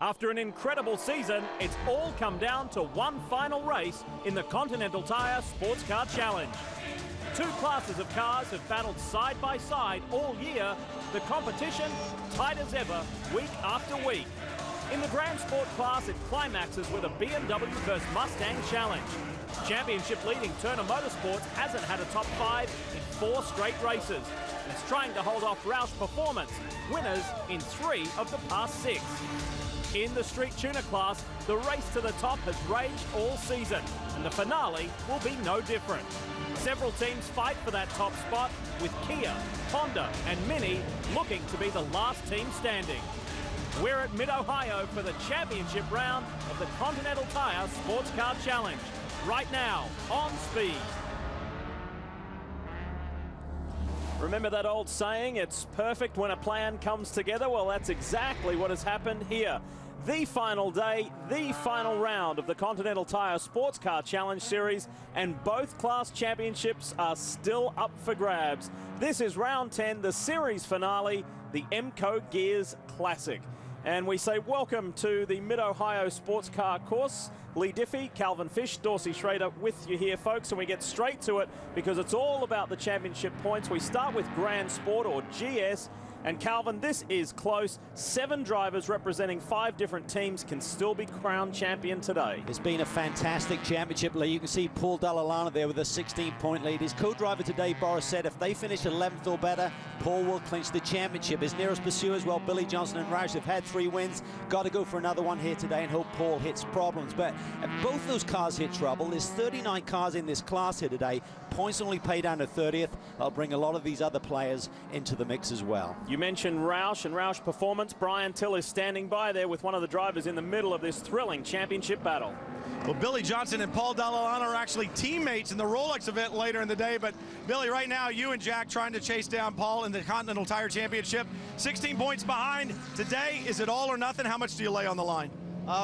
After an incredible season, it's all come down to one final race in the Continental Tire Sports Car Challenge. Two classes of cars have battled side by side all year, the competition tight as ever, week after week. In the Grand Sport class, it climaxes with a BMW vs Mustang challenge. Championship leading Turner Motorsports hasn't had a top 5 in 4 straight races, and it's trying to hold off Roush Performance, winners in 3 of the past 6. In the Street Tuner class, the race to the top has raged all season, and the finale will be no different. Several teams fight for that top spot, with Kia, Honda and Mini looking to be the last team standing. We're at Mid-Ohio for the championship round of the Continental Tire Sports Car Challenge, right now on Speed. Remember that old saying, it's perfect when a plan comes together? Well, that's exactly what has happened here. The final day, the final round of the Continental Tire Sports Car Challenge Series, and both class championships are still up for grabs. This is round 10, the series finale, the Emco Gears Classic. And we say welcome to the Mid-Ohio Sports Car Course. Lee Diffie, Calvin Fish, Dorsey Schrader with you here, folks, and we get straight to it because it's all about the championship points. We start with Grand Sport, or GS. And Calvin, this is close. 7 drivers representing 5 different teams can still be crowned champion today. It's been a fantastic championship lead. You can see Paul Dallalana there with a 16-point lead. His co-driver today, Boris, said if they finish 11th or better, Paul will clinch the championship. His nearest pursuers, well, Billy Johnson and Roush have had 3 wins. Got to go for another one here today and hope Paul hits problems. But both those cars hit trouble. There's 39 cars in this class here today. Points only pay down to 30th. I'll bring a lot of these other players into the mix as well. You mentioned Roush and Roush Performance. Brian Till is standing by there with one of the drivers in the middle of this thrilling championship battle. Well, Billy Johnson and Paul Dallalana are actually teammates in the Rolex event later in the day. But Billy, right now, you and Jack trying to chase down Paul in the Continental Tire Championship. 16 points behind. Today, is it all or nothing? How much do you lay on the line?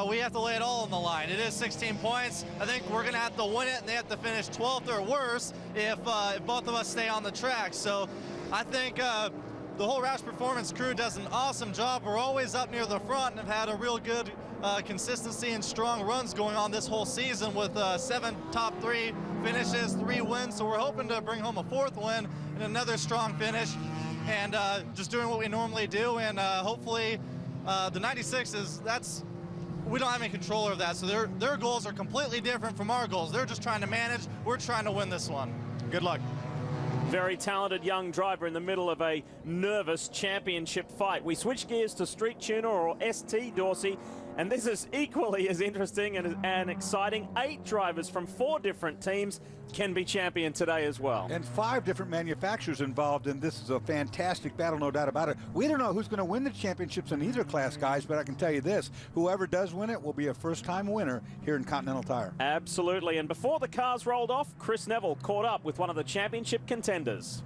We have to lay it all on the line. It is 16 points. I think we're going to have to win it, and they have to finish 12th or worse if both of us stay on the track. So I think the whole Roush Performance crew does an awesome job. We're always up near the front and have had a real good consistency and strong runs going on this whole season with 7 top 3 finishes, 3 wins. So we're hoping to bring home a 4th win and another strong finish, and just doing what we normally do. And hopefully the 96 we don't have any control of that, so their goals are completely different from our goals. They're just trying to manage. We're trying to win this one. Good luck. Very talented young driver in the middle of a nervous championship fight. We switch gears to Street Tuner, or ST, Dorsey, and this is equally as interesting and exciting. 8 drivers from 4 different teams can be champion today as well. And 5 different manufacturers involved, and this is a fantastic battle, no doubt about it. We don't know who's going to win the championships in either class, guys, but I can tell you this, whoever does win it will be a first-time winner here in Continental Tire. Absolutely, and before the cars rolled off, Chris Neville caught up with one of the championship contenders.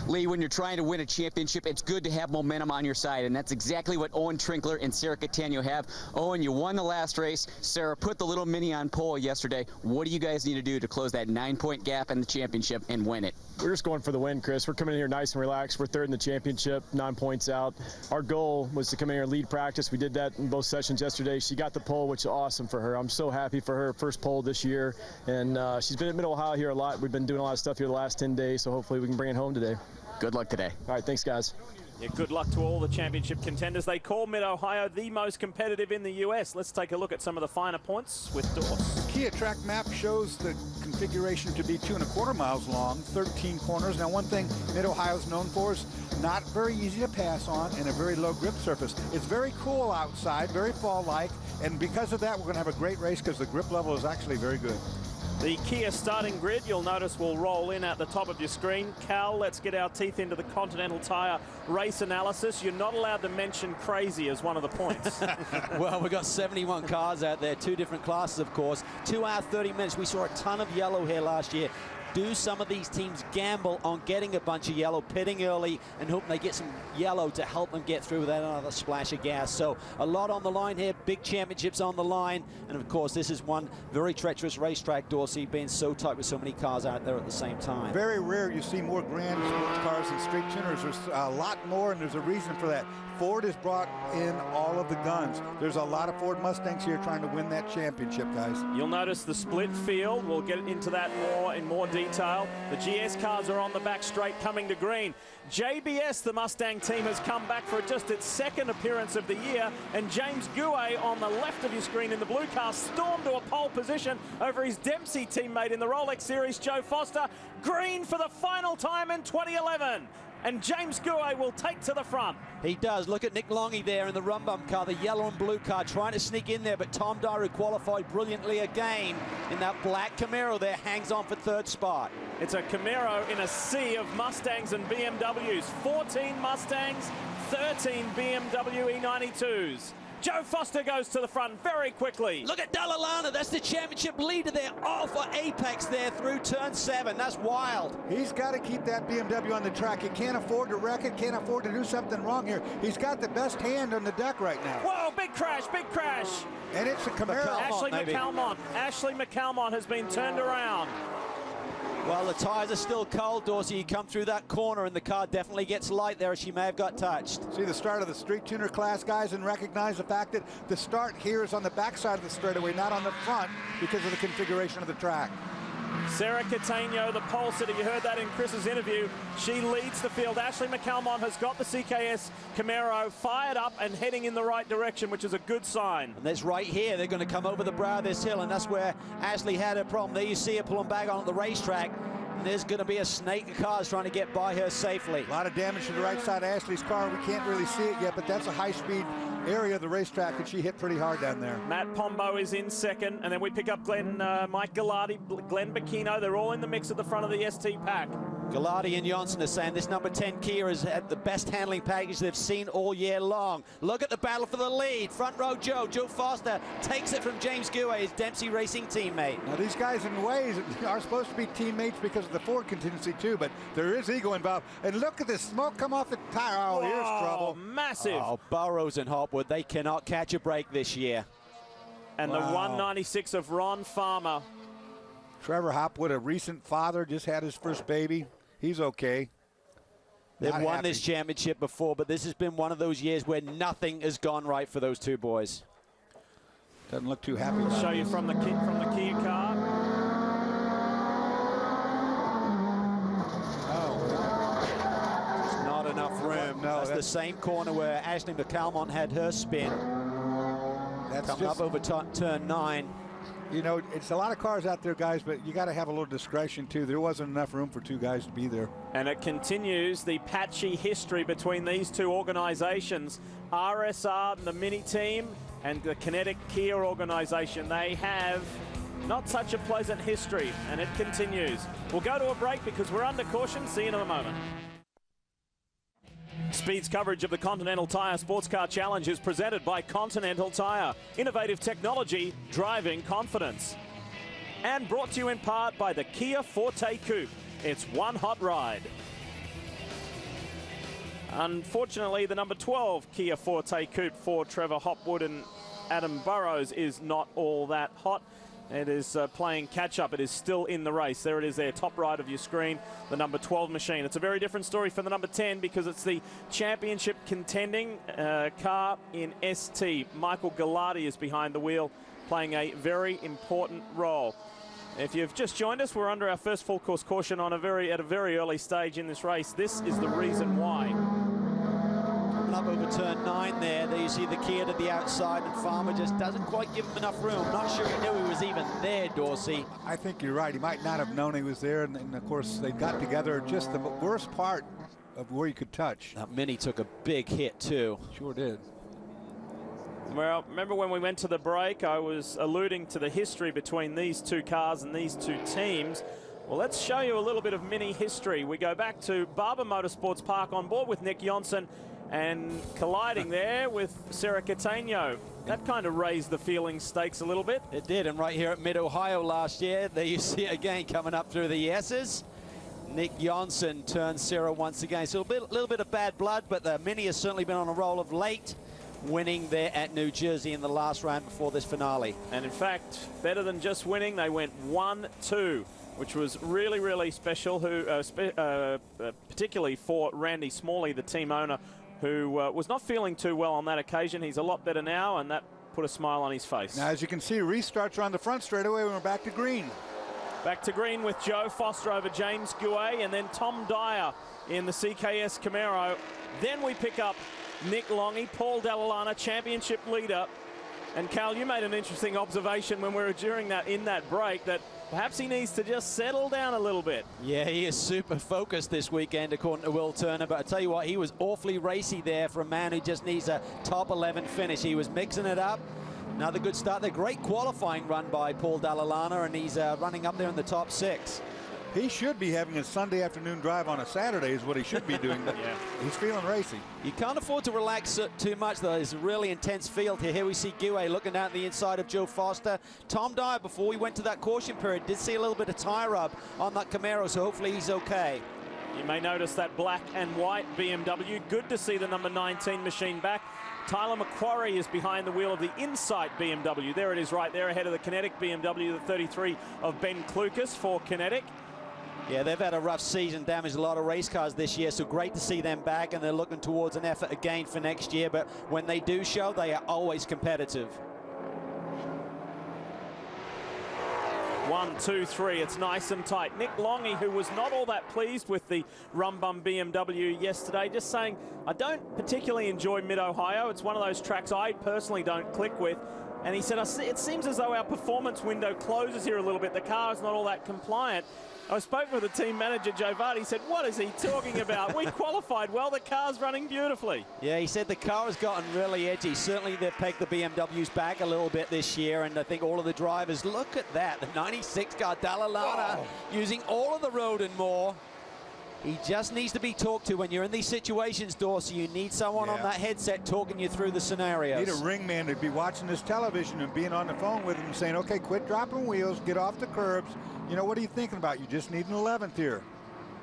Lee, when you're trying to win a championship, it's good to have momentum on your side, and that's exactly what Owen Trinkler and Sarah Catania have. Owen, you won the last race. Sarah put the little mini on pole yesterday. What do you guys need to do to close that 9-point gap in the championship and win it? We're just going for the win, Chris. We're coming in here nice and relaxed. We're 3rd in the championship, 9 points out. Our goal was to come in here and lead practice. We did that in both sessions yesterday. She got the pole, which is awesome for her. I'm so happy for her first pole this year. And she's been at Mid-Ohio here a lot. We've been doing a lot of stuff here the last 10 days, so hopefully we can bring it home today. Good luck today. All right, thanks, guys. Yeah, good luck to all the championship contenders. They call Mid-Ohio the most competitive in the U.S. Let's take a look at some of the finer points with Dorse. Kia track map shows the configuration to be 2¼ miles long, 13 corners. Now, one thing Mid-Ohio's known for is not very easy to pass on and a very low grip surface. It's very cool outside, very fall-like, and because of that, we're going to have a great race because the grip level is actually very good. The Kia starting grid, you'll notice, will roll in at the top of your screen. Cal, let's get our teeth into the Continental Tire race analysis. You're not allowed to mention crazy as one of the points. Well, we've got 71 cars out there, 2 different classes, of course. 2 hours, 30 minutes. We saw a ton of yellow here last year. do some of these teams gamble on getting a bunch of yellow, pitting early, and hoping they get some yellow to help them get through without another splash of gas? So a lot on the line here, big championships on the line, and of course this is one very treacherous racetrack, Dorsey, being so tight with so many cars out there at the same time. Very rare you see more grand sports cars than street tuners. There's a lot more, and there's a reason for that. Ford has brought in all of the guns. There's a lot of Ford Mustangs here trying to win that championship, guys. You'll notice the split field. We'll get into that in more detail. The GS cars are on the back straight coming to green. JBS, the Mustang team, has come back for just its second appearance of the year, and James Gouet on the left of your screen in the blue car stormed to a pole position over his Dempsey teammate in the Rolex Series, Joe Foster. Green for the final time in 2011. And James Gouet will take to the front. He does. Look at Nick Longy there in the Rum Bum car, the yellow and blue car, trying to sneak in there, but Tom Dyer qualified brilliantly again in that black Camaro there, hangs on for third spot. It's a Camaro in a sea of Mustangs and BMWs. 14 Mustangs, 13 BMW E92s. Joe Foster goes to the front very quickly. Look at Dalla Lana. That's the championship leader there. All for Apex there through turn 7. That's wild. He's got to keep that BMW on the track. He can't afford to wreck it, can't afford to do something wrong here. He's got the best hand on the deck right now. Whoa, big crash, big crash. And it's a Camaro. Ashley McCalmont. Ashley McCalmont has been turned around. Well, the tires are still cold, Dorsey. You come through that corner and the car definitely gets light there. She may have got touched. See the start of the street tuner class, guys, and recognize the fact that the start here is on the backside of the straightaway, not on the front, because of the configuration of the track. Sarah Catania, the pole sitter, you heard that in Chris's interview. She leads the field. Ashley McCalmont has got the CKS Camaro fired up and heading in the right direction, which is a good sign. And that's right here. They're going to come over the brow of this hill, and that's where Ashley had her problem. There you see her pulling back on the racetrack. And there's going to be a snake of cars trying to get by her safely. A lot of damage to the right side of Ashley's car. We can't really see it yet, but that's a high-speed area of the racetrack, and she hit pretty hard down there. Matt Pombo is in second, and then we pick up Mike Gallardi, Glenn Bacchino. They're all in the mix at the front of the ST pack. Gallardi and Johnson are saying this number 10 Kia is at the best handling package they've seen all year long. Look at the battle for the lead. Front row Joe Foster takes it from James Gouet, his Dempsey Racing teammate. Now these guys in ways are supposed to be teammates because of the Ford contingency too, but there is ego involved. And look at the smoke come off the tire. Oh, here's trouble. Massive. Oh, Burrows and Hopwood, they cannot catch a break this year. And the 196 of Ron Farmer. Trevor Hopwood, a recent father, just had his first baby. He's okay. They've won this championship before, but this has been one of those years where nothing has gone right for those two boys. Doesn't look too happy. I'll show you from the Kia car. There's not enough room. No, that's the same corner where Ashley McCalmont had her spin. That's coming up over turn 9. You know, it's a lot of cars out there, guys, but you got to have a little discretion, too. There wasn't enough room for two guys to be there. And it continues the patchy history between these two organizations. RSR, the Mini team, and the Kinetic Kia organization. They have not such a pleasant history, and it continues. We'll go to a break because we're under caution. See you in a moment. Speed's coverage of the Continental Tire Sports Car Challenge is presented by Continental Tire. Innovative technology, driving confidence. And brought to you in part by the Kia Forte Coupe. It's one hot ride. Unfortunately, the number 12 Kia Forte Coupe for Trevor Hopwood and Adam Burrows is not all that hot. It is playing catch-up. It is still in the race. There it is there, top right of your screen, the number 12 machine. It's a very different story for the number 10 because it's the championship contending car in ST. Michael Gallardi is behind the wheel, playing a very important role. If you've just joined us, we're under our first full course caution on at a very early stage in this race. This is the reason why. Up over turn 9 there you see the Kia to the outside, and Farmer just doesn't quite give him enough room. Not sure he knew he was even there, Dorsey. I think you're right. He might not have known he was there, and of course they got together just the worst part of where you could touch. That Mini took a big hit too. Sure did. Well, remember when we went to the break, I was alluding to the history between these two cars and these two teams. Well, let's show you a little bit of Mini history. We go back to Barber Motorsports Park on board with Nick Johnson, and colliding there with Sarah Catania. That kind of raised the feeling stakes a little bit. It did, and right here at Mid-Ohio last year, there you see it again coming up through the S's. Nick Johnson turns 0 once again. So a little bit of bad blood, but the Mini has certainly been on a roll of late, winning there at New Jersey in the last round before this finale. And in fact, better than just winning, they went 1-2, which was really, really special, particularly for Randy Smalley, the team owner, who was not feeling too well on that occasion. He's a lot better now, and that put a smile on his face. Now, as you can see, restarts are on the front straightaway when we're back to green. Back to green with Joe Foster over James Guay, and then Tom Dyer in the CKS Camaro. Then we pick up Nick Longy, Paul Dall'Anna, championship leader. And Cal, you made an interesting observation when we were during that, in that break, that perhaps he needs to just settle down a little bit. Yeah, he is super focused this weekend, according to Will Turner. But I tell you what, he was awfully racy there for a man who just needs a top 11 finish. He was mixing it up. Another good start there. Great qualifying run by Paul Dall'Anna, and he's running up there in the top 6. He should be having a Sunday afternoon drive on a Saturday is what he should be doing. But he's feeling racy. You can't afford to relax too much, though. It's a really intense field here. Here we see Guay looking down the inside of Joe Foster. Tom Dyer, before we went to that caution period, did see a little bit of tire rub on that Camaro, so hopefully he's okay. You may notice that black and white BMW. Good to see the number 19 machine back. Tyler McQuarrie is behind the wheel of the Insight BMW. There it is right there ahead of the Kinetic BMW, the 33 of Ben Klukas for Kinetic. Yeah, they've had a rough season, damaged a lot of race cars this year, so great to see them back, and they're looking towards an effort again for next year. But when they do show, they are always competitive. 1, 2, 3, it's nice and tight. Nick Longy, who was not all that pleased with the Rumbum BMW yesterday, just saying, I don't particularly enjoy Mid-Ohio. It's one of those tracks I personally don't click with. And he said, it seems as though our performance window closes here a little bit. The car is not all that compliant. I spoke with the team manager, Joe Vardy. He said, what is he talking about? We qualified well. The car's running beautifully. Yeah, he said the car has gotten really edgy. Certainly they've pegged the BMWs back a little bit this year, and I think all of the drivers, look at that. The 96 car, Dall'Anna, using all of the road and more. He just needs to be talked to when you're in these situations, Dorsey. You need someone on that headset talking you through the scenarios. You need a ring man to be watching this television and being on the phone with him saying, okay, quit dropping wheels, get off the curbs. You know, what are you thinking about? You just need an 11th here.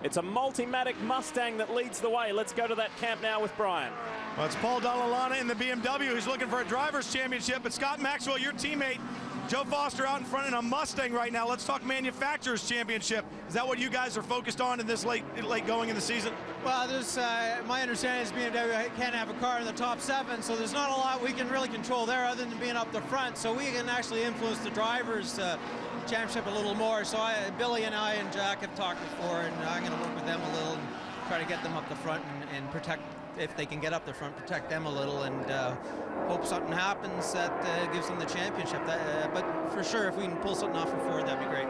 It's a Multimatic Mustang that leads the way. Let's go to that camp now with Brian. Well, it's Paul Dall'Anna in the BMW who's looking for a driver's championship. But Scott Maxwell, your teammate, Joe Foster out in front in a Mustang right now. Let's talk manufacturer's championship. Is that what you guys are focused on in this late going in the season? Well, there's my understanding is BMW can't have a car in the top 7, so there's not a lot we can really control there other than being up the front. So we can actually influence the drivers' championship a little more. So Billy and I and Jack have talked before, and I'm going to work with them a little and try to get them up the front and protect, if they can get up the front, protect them a little, and hope something happens that gives them the championship. But for sure, if we can pull something off for Ford, that'd be great.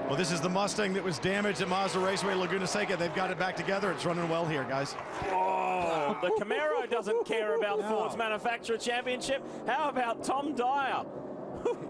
Well, this is the Mustang that was damaged at Mazda Raceway Laguna Seca. They've got it back together. It's running well here, guys. Oh, the Camaro doesn't care about Ford's manufacturer championship. How about Tom Dyer?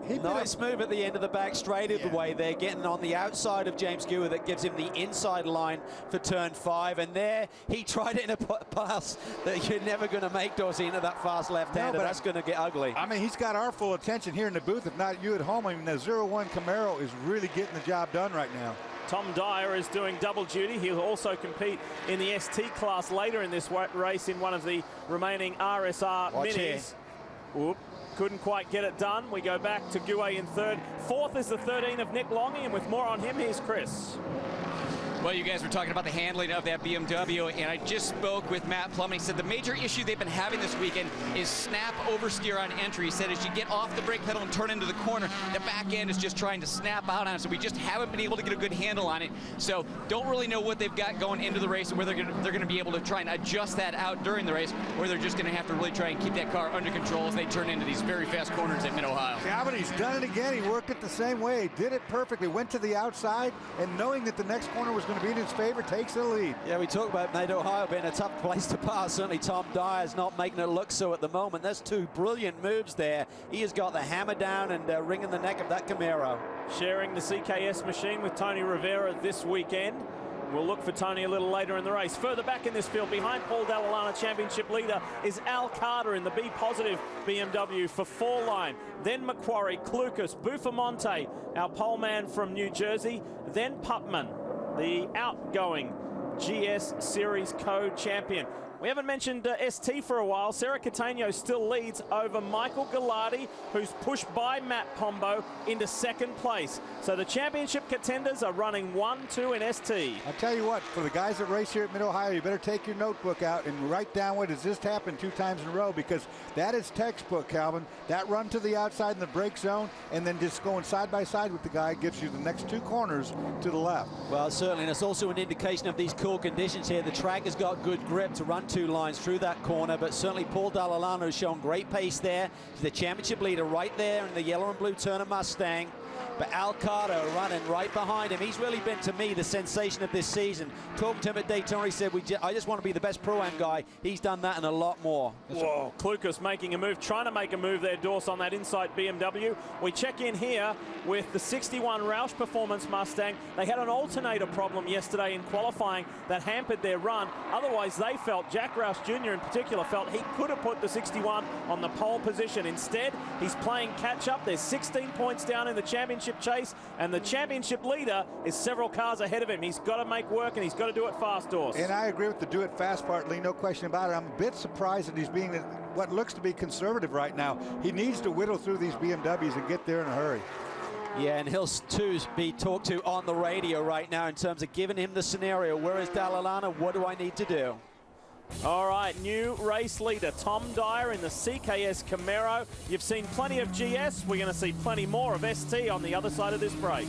Nice move at the end of the back straightaway there, getting on the outside of James Guay. That gives him the inside line for turn 5, and there he tried it in a pass that you're never going to make, Dorsey, into that fast left-hander. No, that's going to get ugly. I mean, he's got our full attention here in the booth, if not you at home. I mean, the 01 Camaro is really getting the job done right now. Tom Dyer is doing double duty. He'll also compete in the ST class later in this race in one of the remaining RSR minis. Whoop. Couldn't quite get it done. We go back to Guay in third. Fourth is the 13 of Nick Longy, and with more on him, here's Chris. Well, you guys were talking about the handling of that BMW, and I just spoke with Matt Plum, and he said the major issue they've been having this weekend is snap oversteer on entry. He said as you get off the brake pedal and turn into the corner, the back end is just trying to snap out on it, so we just haven't been able to get a good handle on it. So don't really know what they've got going into the race and whether they're going to be able to try and adjust that out during the race, or they're just going to have to really try and keep that car under control as they turn into these very fast corners at Mid-Ohio. Yeah, but he's done it again. He worked it the same way. He did it perfectly. Went to the outside, and knowing that the next corner was going to be in his favor, takes the lead. Yeah, we talk about Mid-Ohio being a tough place to pass. Certainly Tom Dyer's not making it look so at the moment. There's two brilliant moves there. He has got the hammer down and wringing the neck of that Camaro. Sharing the CKS machine with Tony Rivera this weekend. We'll look for Tony a little later in the race. Further back in this field, behind Paul Dalla Lana, championship leader, is Al Carter in the B-positive BMW for 4-line. Then Macquarie, Klukas, Buffamonte, our pole man from New Jersey. Then Putman, the outgoing GS Series co-champion. We haven't mentioned ST for a while. Sarah Catania still leads over Michael Gallardi, who's pushed by Matt Pombo into second place. So the championship contenders are running 1-2 in ST. I'll tell you what, for the guys that race here at Mid-Ohio, you better take your notebook out and write down what has just happened 2 times in a row, because that is textbook, Calvin. That run to the outside in the brake zone and then just going side by side with the guy gives you the next 2 corners to the left. Well, certainly, and it's also an indication of these cool conditions here. The track has got good grip to run 2 lines through that corner, but certainly Paul Dalla Lana has shown great pace there. He's the championship leader right there in the yellow and blue Turner Mustang. But Al Carter running right behind him. He's really been, to me, the sensation of this season. Talking to him at Daytona, he said, I just want to be the best Pro-Am guy. He's done that and a lot more. Whoa, Klukas making a move, trying to make a move there, Dorse, on that inside BMW. We check in here with the 61 Roush Performance Mustang. They had an alternator problem yesterday in qualifying that hampered their run. Otherwise, they felt, Jack Roush Jr. in particular, felt he could have put the 61 on the pole position. Instead, he's playing catch-up. There's 16 points down in the championship chase, and the championship leader is several cars ahead of him. He's got to make work, and he's got to do it fast, Dorse. And I agree with the do it fast part, Lee, no question about it. I'm a bit surprised that he's being what looks to be conservative right now. He needs to whittle through these BMWs and get there in a hurry. Yeah, and he'll too be talked to on the radio right now in terms of giving him the scenario. Where is Dalla Lana? What do I need to do? All right, new race leader, Tom Dyer in the CKS Camaro. You've seen plenty of GS. We're going to see plenty more of ST on the other side of this break.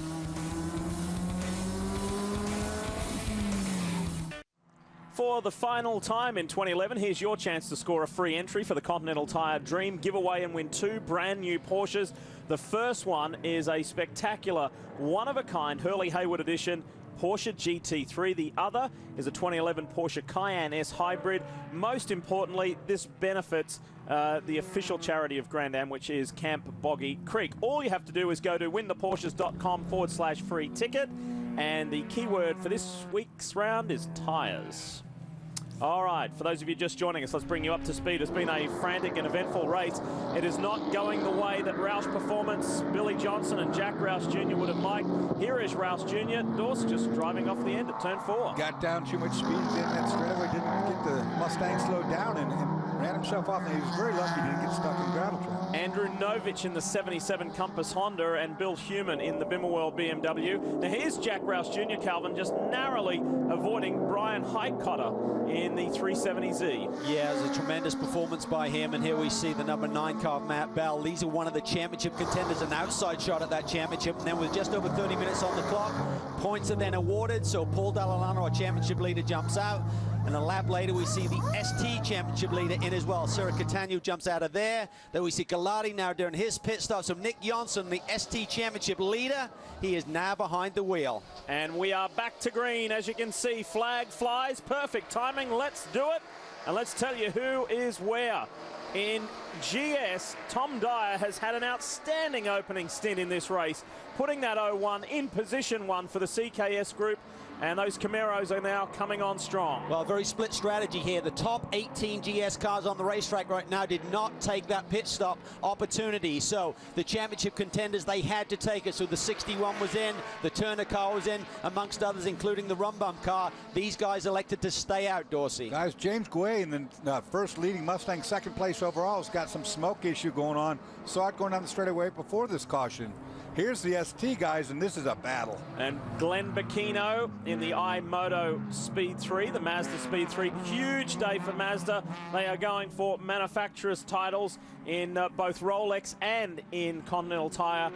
For the final time in 2011, here's your chance to score a free entry for the Continental Tire Dream giveaway and win 2 brand new Porsches. The first one is a spectacular, one-of-a-kind Hurley Haywood edition Porsche GT3. The other is a 2011 Porsche Cayenne S Hybrid. Most importantly, this benefits the official charity of Grand Am, which is Camp Boggy Creek. All you have to do is go to wintheporsches.com/free ticket, and the keyword for this week's round is tires. All right, for those of you just joining us, let's bring you up to speed. It's been a frantic and eventful race. It is not going the way that Roush Performance, Billy Johnson and Jack Roush Jr. would have liked. Here is Roush Jr. Dorse just driving off the end at turn 4. Got down too much speed in that straightaway, didn't get the Mustang slowed down and ran himself off, and he was very lucky he didn't get stuck in gravel trap. Andrew Novich in the 77 Compass Honda and Bill Human in the Bimmerwell BMW. Now here's Jack Roush Jr., Calvin, just narrowly avoiding Brian Highcotter in the 370Z. Yeah, it was a tremendous performance by him, and here we see the number 9 car, Matt Bell. These are one of the championship contenders, an outside shot at that championship, and then with just over 30 minutes on the clock, points are then awarded, so Paul Dalla Lana, our championship leader, jumps out. And a lap later, we see the ST championship leader in as well. Sarah Catania jumps out of there. Then we see Gallardi now doing his pit stop. So Nick Jonsson, the ST championship leader, he is now behind the wheel. And we are back to green. As you can see, flag flies. Perfect timing. Let's do it. And let's tell you who is where. In GS, Tom Dyer has had an outstanding opening stint in this race, putting that 01 in position 1 for the CKS group. And those Camaros are now coming on strong. Well, very split strategy here. The top 18 GS cars on the racetrack right now did not take that pit stop opportunity. So the championship contenders, they had to take it. So the 61 was in, the Turner car was in, amongst others, including the Rumbum car. These guys elected to stay out, Dorsey. Guys, James Guay in the first leading Mustang, second place overall, has got some smoke issue going on. Saw it going down the straightaway before this caution. Here's the ST guys, and this is a battle. And Glenn Bacchino in the iMoto Speed 3, the Mazda Speed 3. Huge day for Mazda. They are going for manufacturers' titles in both Rolex and in Continental Tire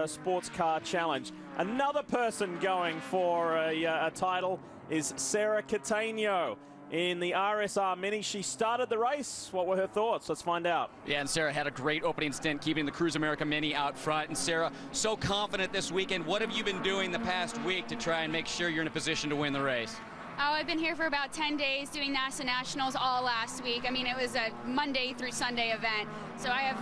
Sports Car Challenge. Another person going for a title is Sarah Catania in the RSR Mini. She started the race. What were her thoughts? Let's find out. Yeah, and Sarah had a great opening stint keeping the Cruise America Mini out front. And Sarah, so confident this weekend. What have you been doing the past week to try and make sure you're in a position to win the race? Oh, I've been here for about 10 days doing NASA Nationals all last week. I mean, it was a Monday through Sunday event. So I have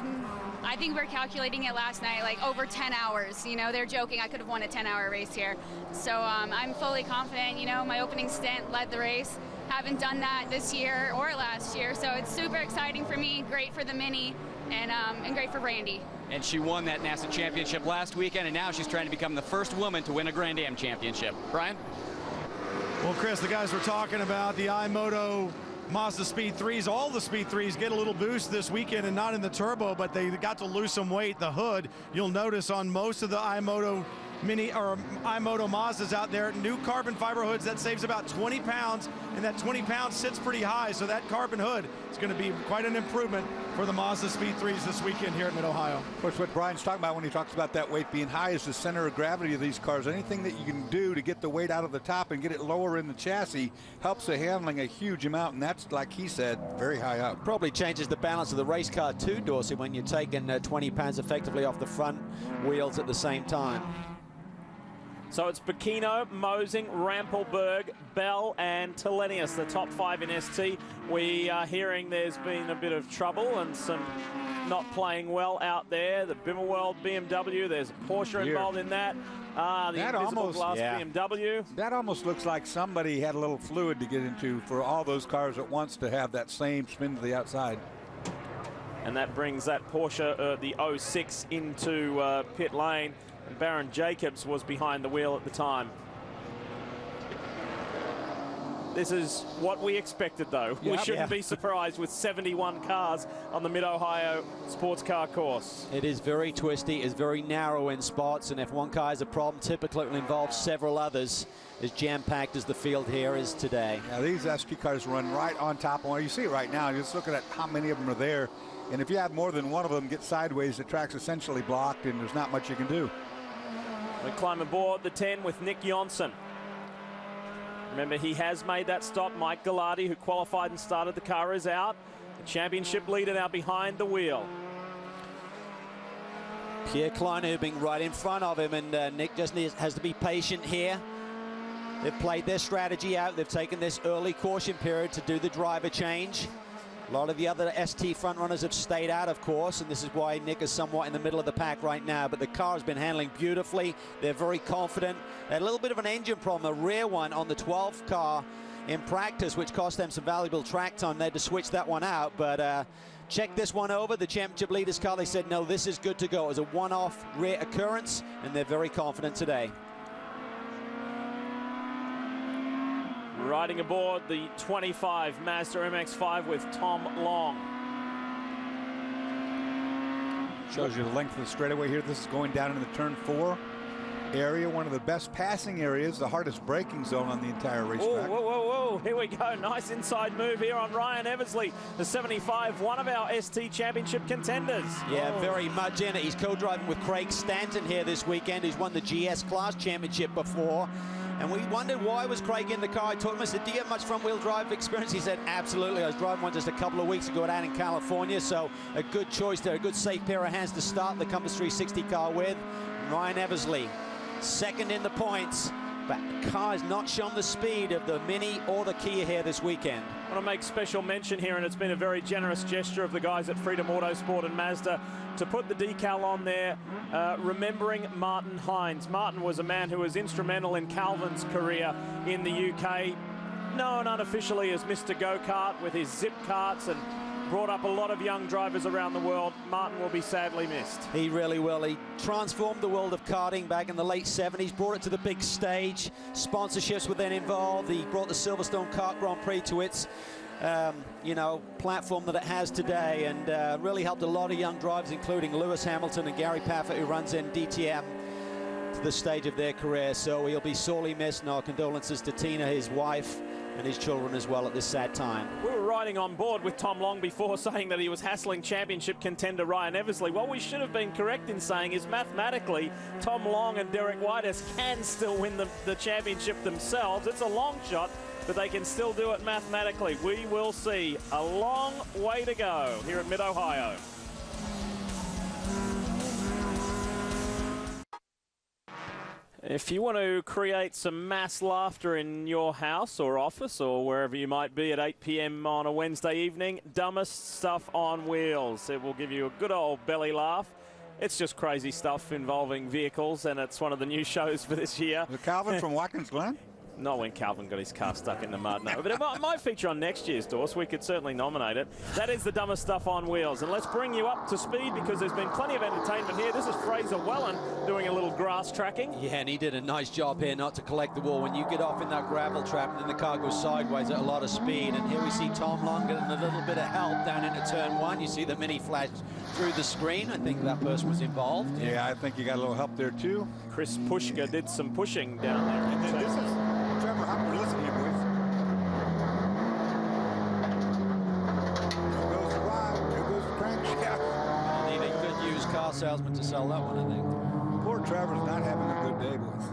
I think we're calculating it last night, like over 10 hours. You know, they're joking. I could have won a 10-hour race here. So I'm fully confident. You know, my opening stint led the race. Haven't done that this year or last year. So it's super exciting for me, great for the Mini, and great for Brandy. And she won that NASA championship last weekend, and now she's trying to become the first woman to win a Grand Am championship. Brian? Well, Chris, the guys were talking about the iMoto Mazda Speed 3s. All the Speed 3s get a little boost this weekend, and not in the turbo, but they got to lose some weight. The hood, you'll notice on most of the iMoto Mini or iMoto Mazdas out there, new carbon fiber hoods. That saves about 20 pounds, and that 20 pounds sits pretty high. So that carbon hood is going to be quite an improvement for the Mazda Speed 3s this weekend here at Mid-Ohio. Of course, what Brian's talking about when he talks about that weight being high is the center of gravity of these cars. Anything that you can do to get the weight out of the top and get it lower in the chassis helps the handling a huge amount, and that's, like he said, very high up. Probably changes the balance of the race car too, Dorsey, when you're taking 20 pounds effectively off the front wheels at the same time. So it's Bacchino, Mosing, Rampelberg, Bell, and Tellenius, the top 5 in ST. We are hearing there's been a bit of trouble and some not playing well out there. The Bimmerworld BMW, there's a Porsche involved in that. The Invisible Glass BMW. That almost looks like somebody had a little fluid to get into for all those cars at once to have that same spin to the outside. And that brings that Porsche, the 06, into pit lane. And Baron Jacobs was behind the wheel at the time. This is what we expected, though. We shouldn't be surprised with 71 cars on the Mid-Ohio Sports Car Course. It is very twisty, it's very narrow in spots, and if one car has a problem, typically it will involve several others, as jam-packed as the field here is today. Yeah, these ST cars run right on top of one. You see it right now, just looking at how many of them are there. And if you have more than one of them get sideways, the track's essentially blocked, and there's not much you can do. We climb aboard the 10 with Nick Jonsson. Remember, he has made that stop. Mike Gallardi, who qualified and started the car, is out. The championship leader now behind the wheel. Pierre Kleinhubing right in front of him, and Nick just has to be patient here. They've played their strategy out. They've taken this early caution period to do the driver change. A lot of the other ST frontrunners have stayed out, of course, and this is why Nick is somewhat in the middle of the pack right now. But the car has been handling beautifully. They're very confident. They had a little bit of an engine problem, a rear one on the 12 car in practice, which cost them some valuable track time. They had to switch that one out, but check this one over. The championship leaders car, they said, no, this is good to go. It was a one-off rear occurrence, and they're very confident today. Riding aboard the 25 Mazda MX-5 with Tom Long. Shows you the length of the straightaway here. This is going down into the turn 4 area, one of the best passing areas, the hardest braking zone on the entire racetrack. Whoa, whoa, whoa, here we go. Nice inside move here on Ryan Eversley, the 75, one of our ST Championship contenders. Yeah, very much in it. He's co-driving with Craig Stanton here this weekend, who's won the GS Class Championship before. And we wondered why was Craig in the car. I told him, I said, do you have much front-wheel drive experience? He said, absolutely. I was driving one just a couple of weeks ago down in California, so a good choice there, a good safe pair of hands to start the Compass 360 car with. Ryan Eversley, second in the points, but the car has not shown the speed of the Mini or the Kia here this weekend. I want to make special mention here, and it's been a very generous gesture of the guys at Freedom Autosport and Mazda to put the decal on there, remembering Martin Hines. Martin was a man who was instrumental in Calvin's career in the UK, known unofficially as Mr. Go-Kart with his zip karts, and brought up a lot of young drivers around the world. Martin will be sadly missed. He really will. He transformed the world of karting back in the late 70s, brought it to the big stage. Sponsorships were then involved. He brought the Silverstone Kart Grand Prix to its platform that it has today, and really helped a lot of young drivers, including Lewis Hamilton and Gary Paffett, who runs in DTM, to the stage of their career. So he'll be sorely missed, and our condolences to Tina, his wife, and his children as well at this sad time. We were riding on board with Tom Long before, saying that he was hassling championship contender Ryan Eversley. What we should have been correct in saying is mathematically Tom Long and Derek Whitehouse can still win the championship themselves. It's a long shot, but they can still do it mathematically. We will see. A long way to go here at Mid-Ohio. If you want to create some mass laughter in your house or office or wherever you might be at 8 p.m. on a Wednesday evening, Dumbest Stuff on Wheels. It will give you a good old belly laugh. It's just crazy stuff involving vehicles, and it's one of the new shows for this year. The Calvin from Watkins Glen? Not when Calvin got his car stuck in the mud, no. But it might feature on next year's Dorse. We could certainly nominate it. That is the Dumbest Stuff on Wheels. And let's bring you up to speed because there's been plenty of entertainment here. This is Fraser Wellen doing a little grass tracking. Yeah, and he did a nice job here not to collect the wall. When you get off in that gravel trap and then the car goes sideways at a lot of speed. And here we see Tom Long getting a little bit of help down into turn 1. You see the mini flash through the screen. I think that person was involved. Yeah, I think you got a little help there too. Chris Pushka did some pushing down there. And then this is Trevor Hopper, listen to you, boys. There goes the ride, there goes the crankshaft. You need a good used car salesman to sell that one, I think. Poor Trevor's not having a good day, boys.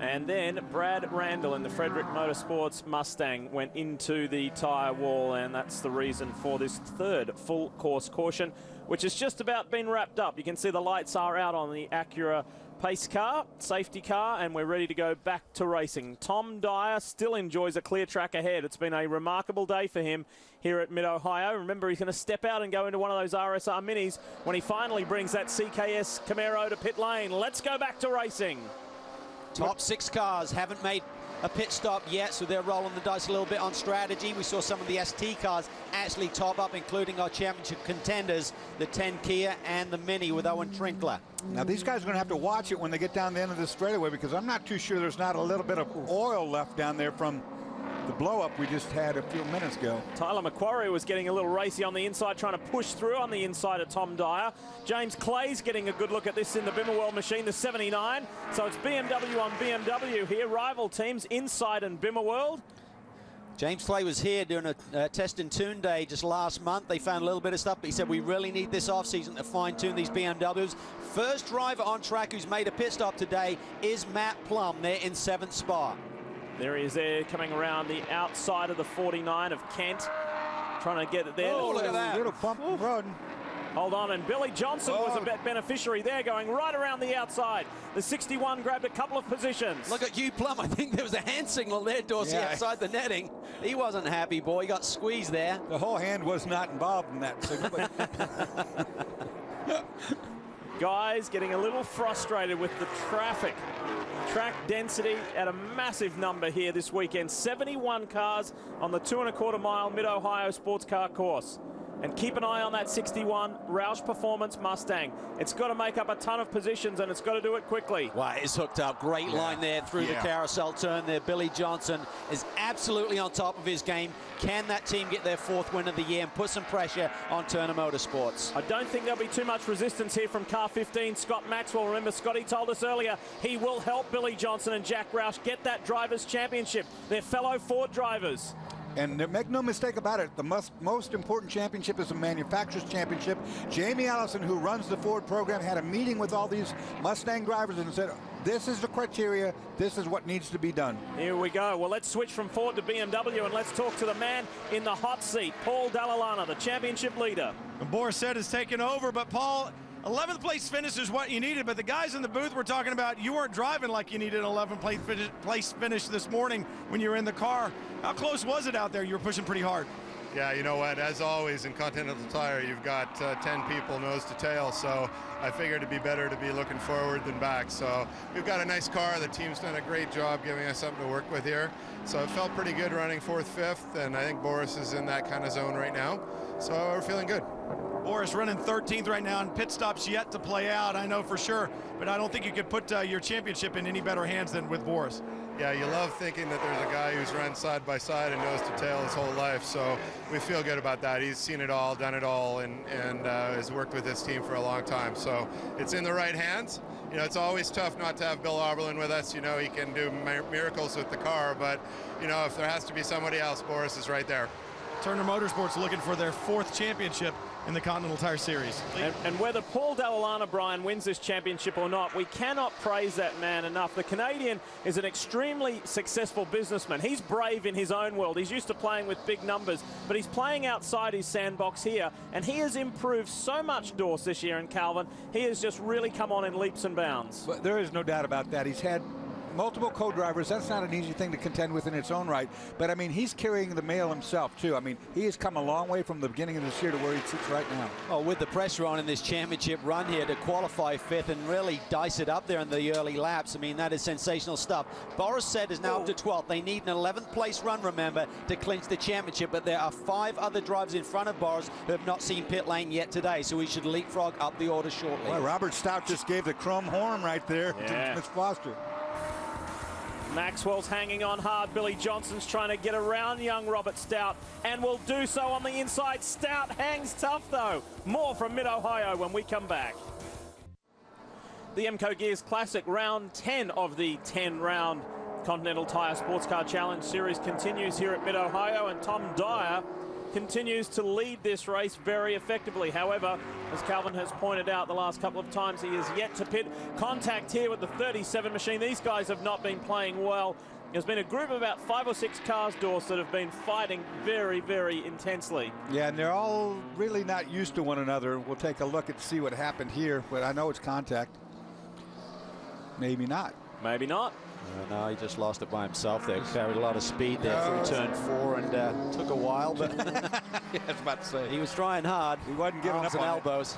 And then Brad Randall in the Frederick Motorsports Mustang went into the tyre wall, and that's the reason for this third full course caution, which has just about been wrapped up. You can see the lights are out on the Acura pace car, safety car, and we're ready to go back to racing. Tom Dyer still enjoys a clear track ahead. It's been a remarkable day for him here at Mid-Ohio. Remember, he's going to step out and go into one of those RSR Minis when he finally brings that CKS Camaro to pit lane. Let's go back to racing. Top 6 cars haven't made a pit stop yet, so they're rolling the dice a little bit on strategy. We saw some of the ST cars actually top up, including our championship contenders, the 10 Kia and the Mini with Owen Trinkler. Now these guys are going to have to watch it when they get down the end of this straightaway, because I'm not too sure there's not a little bit of oil left down there from the blow up we just had a few minutes ago. Tyler McQuarrie was getting a little racy on the inside, trying to push through on the inside of Tom Dyer. James Clay's getting a good look at this in the Bimmerworld machine, the 79. So it's BMW on BMW here, rival teams inside and Bimmerworld. James Clay was here doing a test and tune day just last month. They found a little bit of stuff, but he said we really need this off-season to fine-tune these BMWs. First driver on track who's made a pit stop today is Matt Plum. They're in 7th spot. There he is there, coming around the outside of the 49 of Kent. Trying to get it there. Oh, look at that. Little pump and run. Hold on, and Billy Johnson was a beneficiary there, going right around the outside. The 61 grabbed a couple of positions. Look at you, Plum. I think there was a hand signal there, Dorsey, outside the netting. He wasn't happy, boy. He got squeezed there. The whole hand was not involved in that signal. Guys getting a little frustrated with the traffic. Track density at a massive number here this weekend. 71 cars on the 2¼ mile Mid-Ohio sports car course. And keep an eye on that 61 Roush Performance Mustang. It's got to make up a ton of positions, and it's got to do it quickly. Wow, it's hooked up. Great line there through the carousel turn there. Billy Johnson is absolutely on top of his game. Can that team get their 4th win of the year and put some pressure on Turner Motorsports? I don't think there'll be too much resistance here from car 15, Scott Maxwell. Remember, Scotty told us earlier he will help Billy Johnson and Jack Roush get that Drivers' Championship. They're fellow Ford drivers. And make no mistake about it, the most important championship is the Manufacturers' Championship. Jamie Allison, who runs the Ford program, had a meeting with all these Mustang drivers and said, this is the criteria, this is what needs to be done. Here we go. Well, let's switch from Ford to BMW and let's talk to the man in the hot seat, Paul Dalla, the championship leader. Boris said has taken over, but Paul, 11th place finish is what you needed, but the guys in the booth were talking about you weren't driving like you needed an 11th place finish this morning when you were in the car. How close was it out there? You were pushing pretty hard. Yeah, you know what, as always in Continental Tire, you've got 10 people nose to tail, so I figured it'd be better to be looking forward than back. So we've got a nice car. The team's done a great job giving us something to work with here. So it felt pretty good running 4th, 5th, and I think Boris is in that kind of zone right now. So we're feeling good. Boris running 13th right now, and pit stops yet to play out, I know for sure, but I don't think you could put your championship in any better hands than with Boris. Yeah, you love thinking that there's a guy who's run side by side and nose to tail his whole life, so we feel good about that. He's seen it all, done it all, and has worked with this team for a long time, so it's in the right hands. You know, it's always tough not to have Bill Oberlin with us. You know, he can do miracles with the car, but, you know, if there has to be somebody else, Boris is right there. Turner Motorsports looking for their 4th championship in the Continental Tire Series. And whether Paul Dalla, Brian, wins this championship or not, we cannot praise that man enough. The Canadian is an extremely successful businessman. He's brave in his own world. He's used to playing with big numbers, but he's playing outside his sandbox here, and he has improved so much, Dorse, this year in Calvin. He has just really come on in leaps and bounds. But there is no doubt about that. He's had multiple co-drivers. That's not an easy thing to contend with in its own right. But, I mean, he's carrying the mail himself, too. I mean, he has come a long way from the beginning of this year to where he sits right now. Oh, with the pressure on in this championship run here to qualify 5th and really dice it up there in the early laps, I mean, that is sensational stuff. Boris said is now up to 12th. They need an 11th place run, remember, to clinch the championship. But there are 5 other drivers in front of Boris who have not seen pit lane yet today, so we should leapfrog up the order shortly. Well, Robert Stout just gave the chrome horn right there to Miss Foster. Maxwell's hanging on hard. Billy Johnson's trying to get around young Robert Stout and will do so on the inside. Stout hangs tough, though. More from Mid-Ohio when we come back. The Emco Gears Classic, round 10 of the 10-round Continental Tire Sports Car Challenge Series continues here at Mid-Ohio, and Tom Dyer continues to lead this race very effectively. However, as Calvin has pointed out the last couple of times, he is yet to pit. Contact here with the 37 machine. These guys have not been playing well. There's been a group of about 5 or 6 cars, Dorse, that have been fighting very, very intensely. Yeah, and they're all really not used to one another. We'll take a look and see what happened here, but I know it's contact. Maybe not. Maybe not. No, he just lost it by himself there. Carried a lot of speed there through turn 4 and took a while, but yeah, I was about to say. He was trying hard. He wasn't giving up on elbows.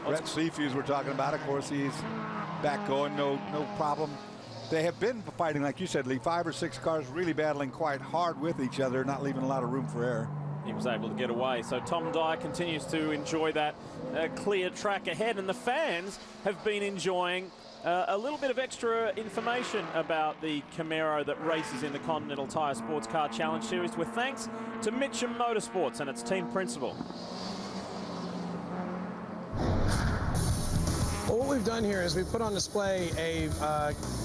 Brett Seafuse we're talking about, of course, he's back going, no problem. They have been fighting, like you said, Lee, 5 or 6 cars really battling quite hard with each other, not leaving a lot of room for error. He was able to get away. So Tom Dyer continues to enjoy that clear track ahead, and the fans have been enjoying a little bit of extra information about the Camaro that races in the Continental Tire Sports Car Challenge Series, with thanks to Mitchum Motorsports and its team principal. Well, what we've done here is we've put on display a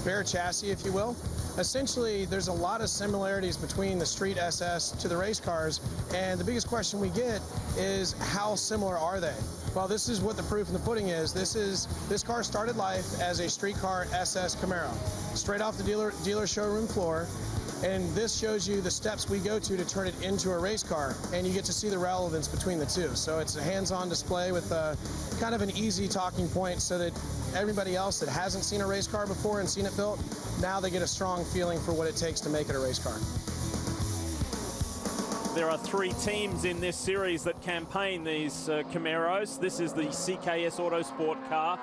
bare chassis, if you will. Essentially, there's a lot of similarities between the Street SS to the race cars, and the biggest question we get is how similar are they? Well, this is what the proof in the pudding is. This car started life as a street car SS Camaro, straight off the dealer showroom floor. And this shows you the steps we go to turn it into a race car, and you get to see the relevance between the two. So it's a hands-on display with kind of an easy talking point, so that everybody else that hasn't seen a race car before and seen it built, now they get a strong feeling for what it takes to make it a race car. There are 3 teams in this series that campaign these Camaros. This is the CKS Autosport car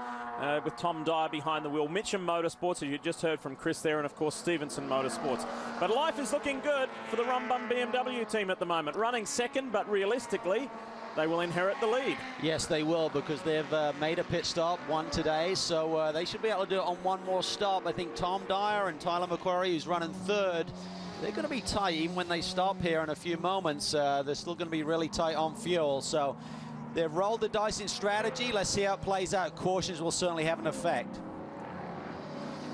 with Tom Dyer behind the wheel. Mitchum Motorsports, as you just heard from Chris there, and of course Stevenson Motorsports. But life is looking good for the Rum Bum BMW team at the moment. Running second, but realistically, they will inherit the lead. Yes, they will, because they've made a pit stop, one today, so they should be able to do it on one more stop. I think Tom Dyer and Tyler McQuarrie, who's running third, they're going to be tight even when they stop here in a few moments. They're still going to be really tight on fuel, so they've rolled the dice in strategy. Let's see how it plays out. Cautions will certainly have an effect.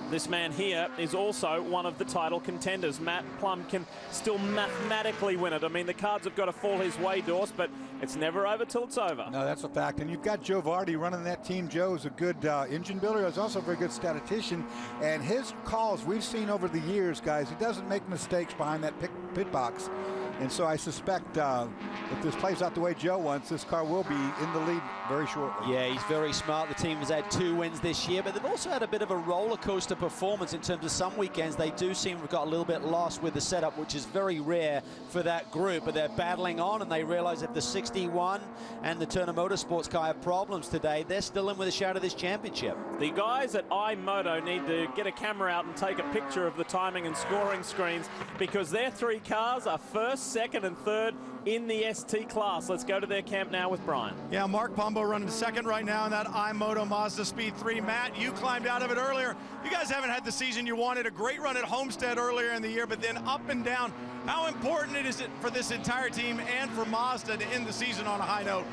This man here is also one of the title contenders. Matt Plum can still mathematically win it. I mean, the cards have got to fall his way, Dorse, but it's never over till it's over. No, that's a fact. And you've got Joe Vardy running that team. Joe's a good engine builder. He's also a very good statistician. And his calls we've seen over the years, guys, he doesn't make mistakes behind that pit box. And so I suspect if this plays out the way Joe wants, this car will be in the lead very shortly. Yeah, he's very smart. The team has had 2 wins this year, but they've also had a bit of a roller coaster performance in terms of some weekends. They do seem to have got a little bit lost with the setup, which is very rare for that group, but they're battling on, and they realize if the 61 and the Turner Motorsports car have problems today, they're still in with a shot of this championship. The guys at iMoto need to get a camera out and take a picture of the timing and scoring screens, because their 3 cars are first, second and third in the ST class. Let's go to their camp now with Brian. Yeah, Mark Pombo running second right now in that iMoto Mazda Speed 3. Matt, you climbed out of it earlier. You guys haven't had the season you wanted. A great run at Homestead earlier in the year, but then up and down. How important is it for this entire team and for Mazda to end the season on a high note?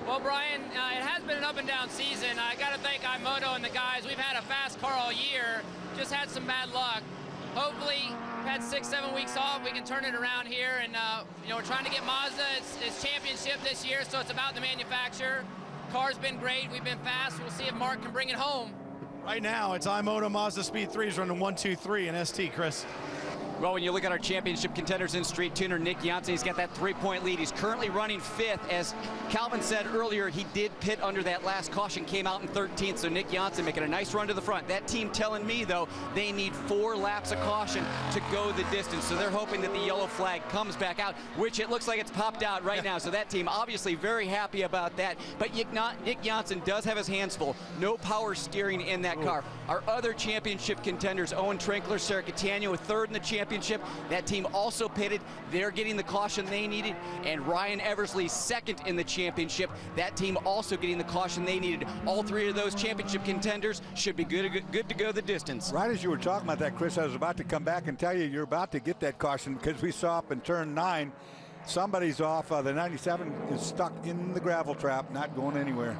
Well, Brian, it has been an up and down season. I got to thank iMoto and the guys. We've had a fast car all year, just had some bad luck. hopefully, we've had 6-7 weeks off. We can turn it around here, and you know, we're trying to get Mazda its championship this year, so it's about the manufacturer. Car's been great. We've been fast. We'll see if Mark can bring it home. Right now, it's iMoto Mazda Speed 3s running 1-2-3 in ST, Chris. Well, when you look at our championship contenders in street tuner, Nick Janssen, he's got that 3-point lead. He's currently running 5th. As Calvin said earlier, he did pit under that last caution, came out in 13th. So Nick Janssen making a nice run to the front. That team telling me, though, they need 4 laps of caution to go the distance. So they're hoping that the yellow flag comes back out, which it looks like it's popped out right now. So that team obviously very happy about that. But Nick Janssen does have his hands full. No power steering in that car. Our other championship contenders, Owen Trinkler, Sarah Catania, with 3rd in the championship. That team also pitted. They're getting the caution they needed. And Ryan Eversley, 2nd in the championship. That team also getting the caution they needed. All 3 of those championship contenders should be good to go the distance. Right as you were talking about that, Chris, I was about to come back and tell you you're about to get that caution, because we saw up in turn 9, somebody's off. The 97 is stuck in the gravel trap, not going anywhere.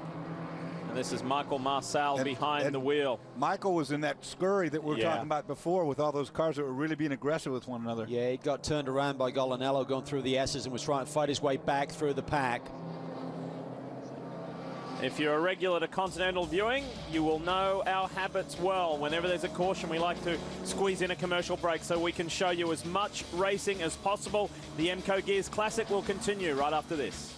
And this is Michael Marcel behind the wheel. Michael was in that scurry that we were talking about before, with all those cars that were really being aggressive with one another. Yeah, he got turned around by Golinello going through the S's and was trying to fight his way back through the pack. If you're a regular to Continental viewing, you will know our habits well. Whenever there's a caution, we like to squeeze in a commercial break so we can show you as much racing as possible. The Emco Gears Classic will continue right after this.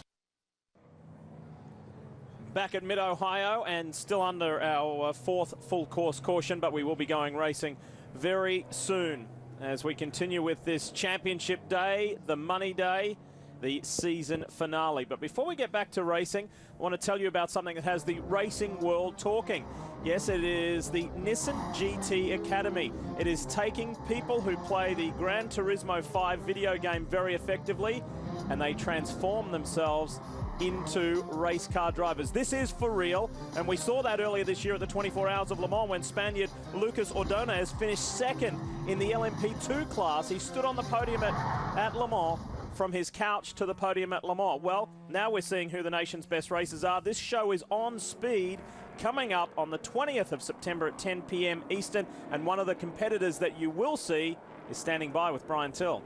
Back at Mid-Ohio and still under our 4th full course caution, but we will be going racing very soon as we continue with this championship day, the money day, the season finale. But before we get back to racing, I want to tell you about something that has the racing world talking. Yes, it is the Nissan GT Academy. It is taking people who play the Gran Turismo 5 video game very effectively, and they transform themselves into race car drivers. This is for real, and we saw that earlier this year at the 24 Hours of Le Mans when Spaniard Lucas Ordonez finished 2nd in the LMP2 class. He stood on the podium at Le Mans, from his couch to the podium at Le Mans. Well, now we're seeing who the nation's best racers are. This show is on speed, coming up on the 20th of September at 10 p.m. Eastern, and one of the competitors that you will see is standing by with Brian Till.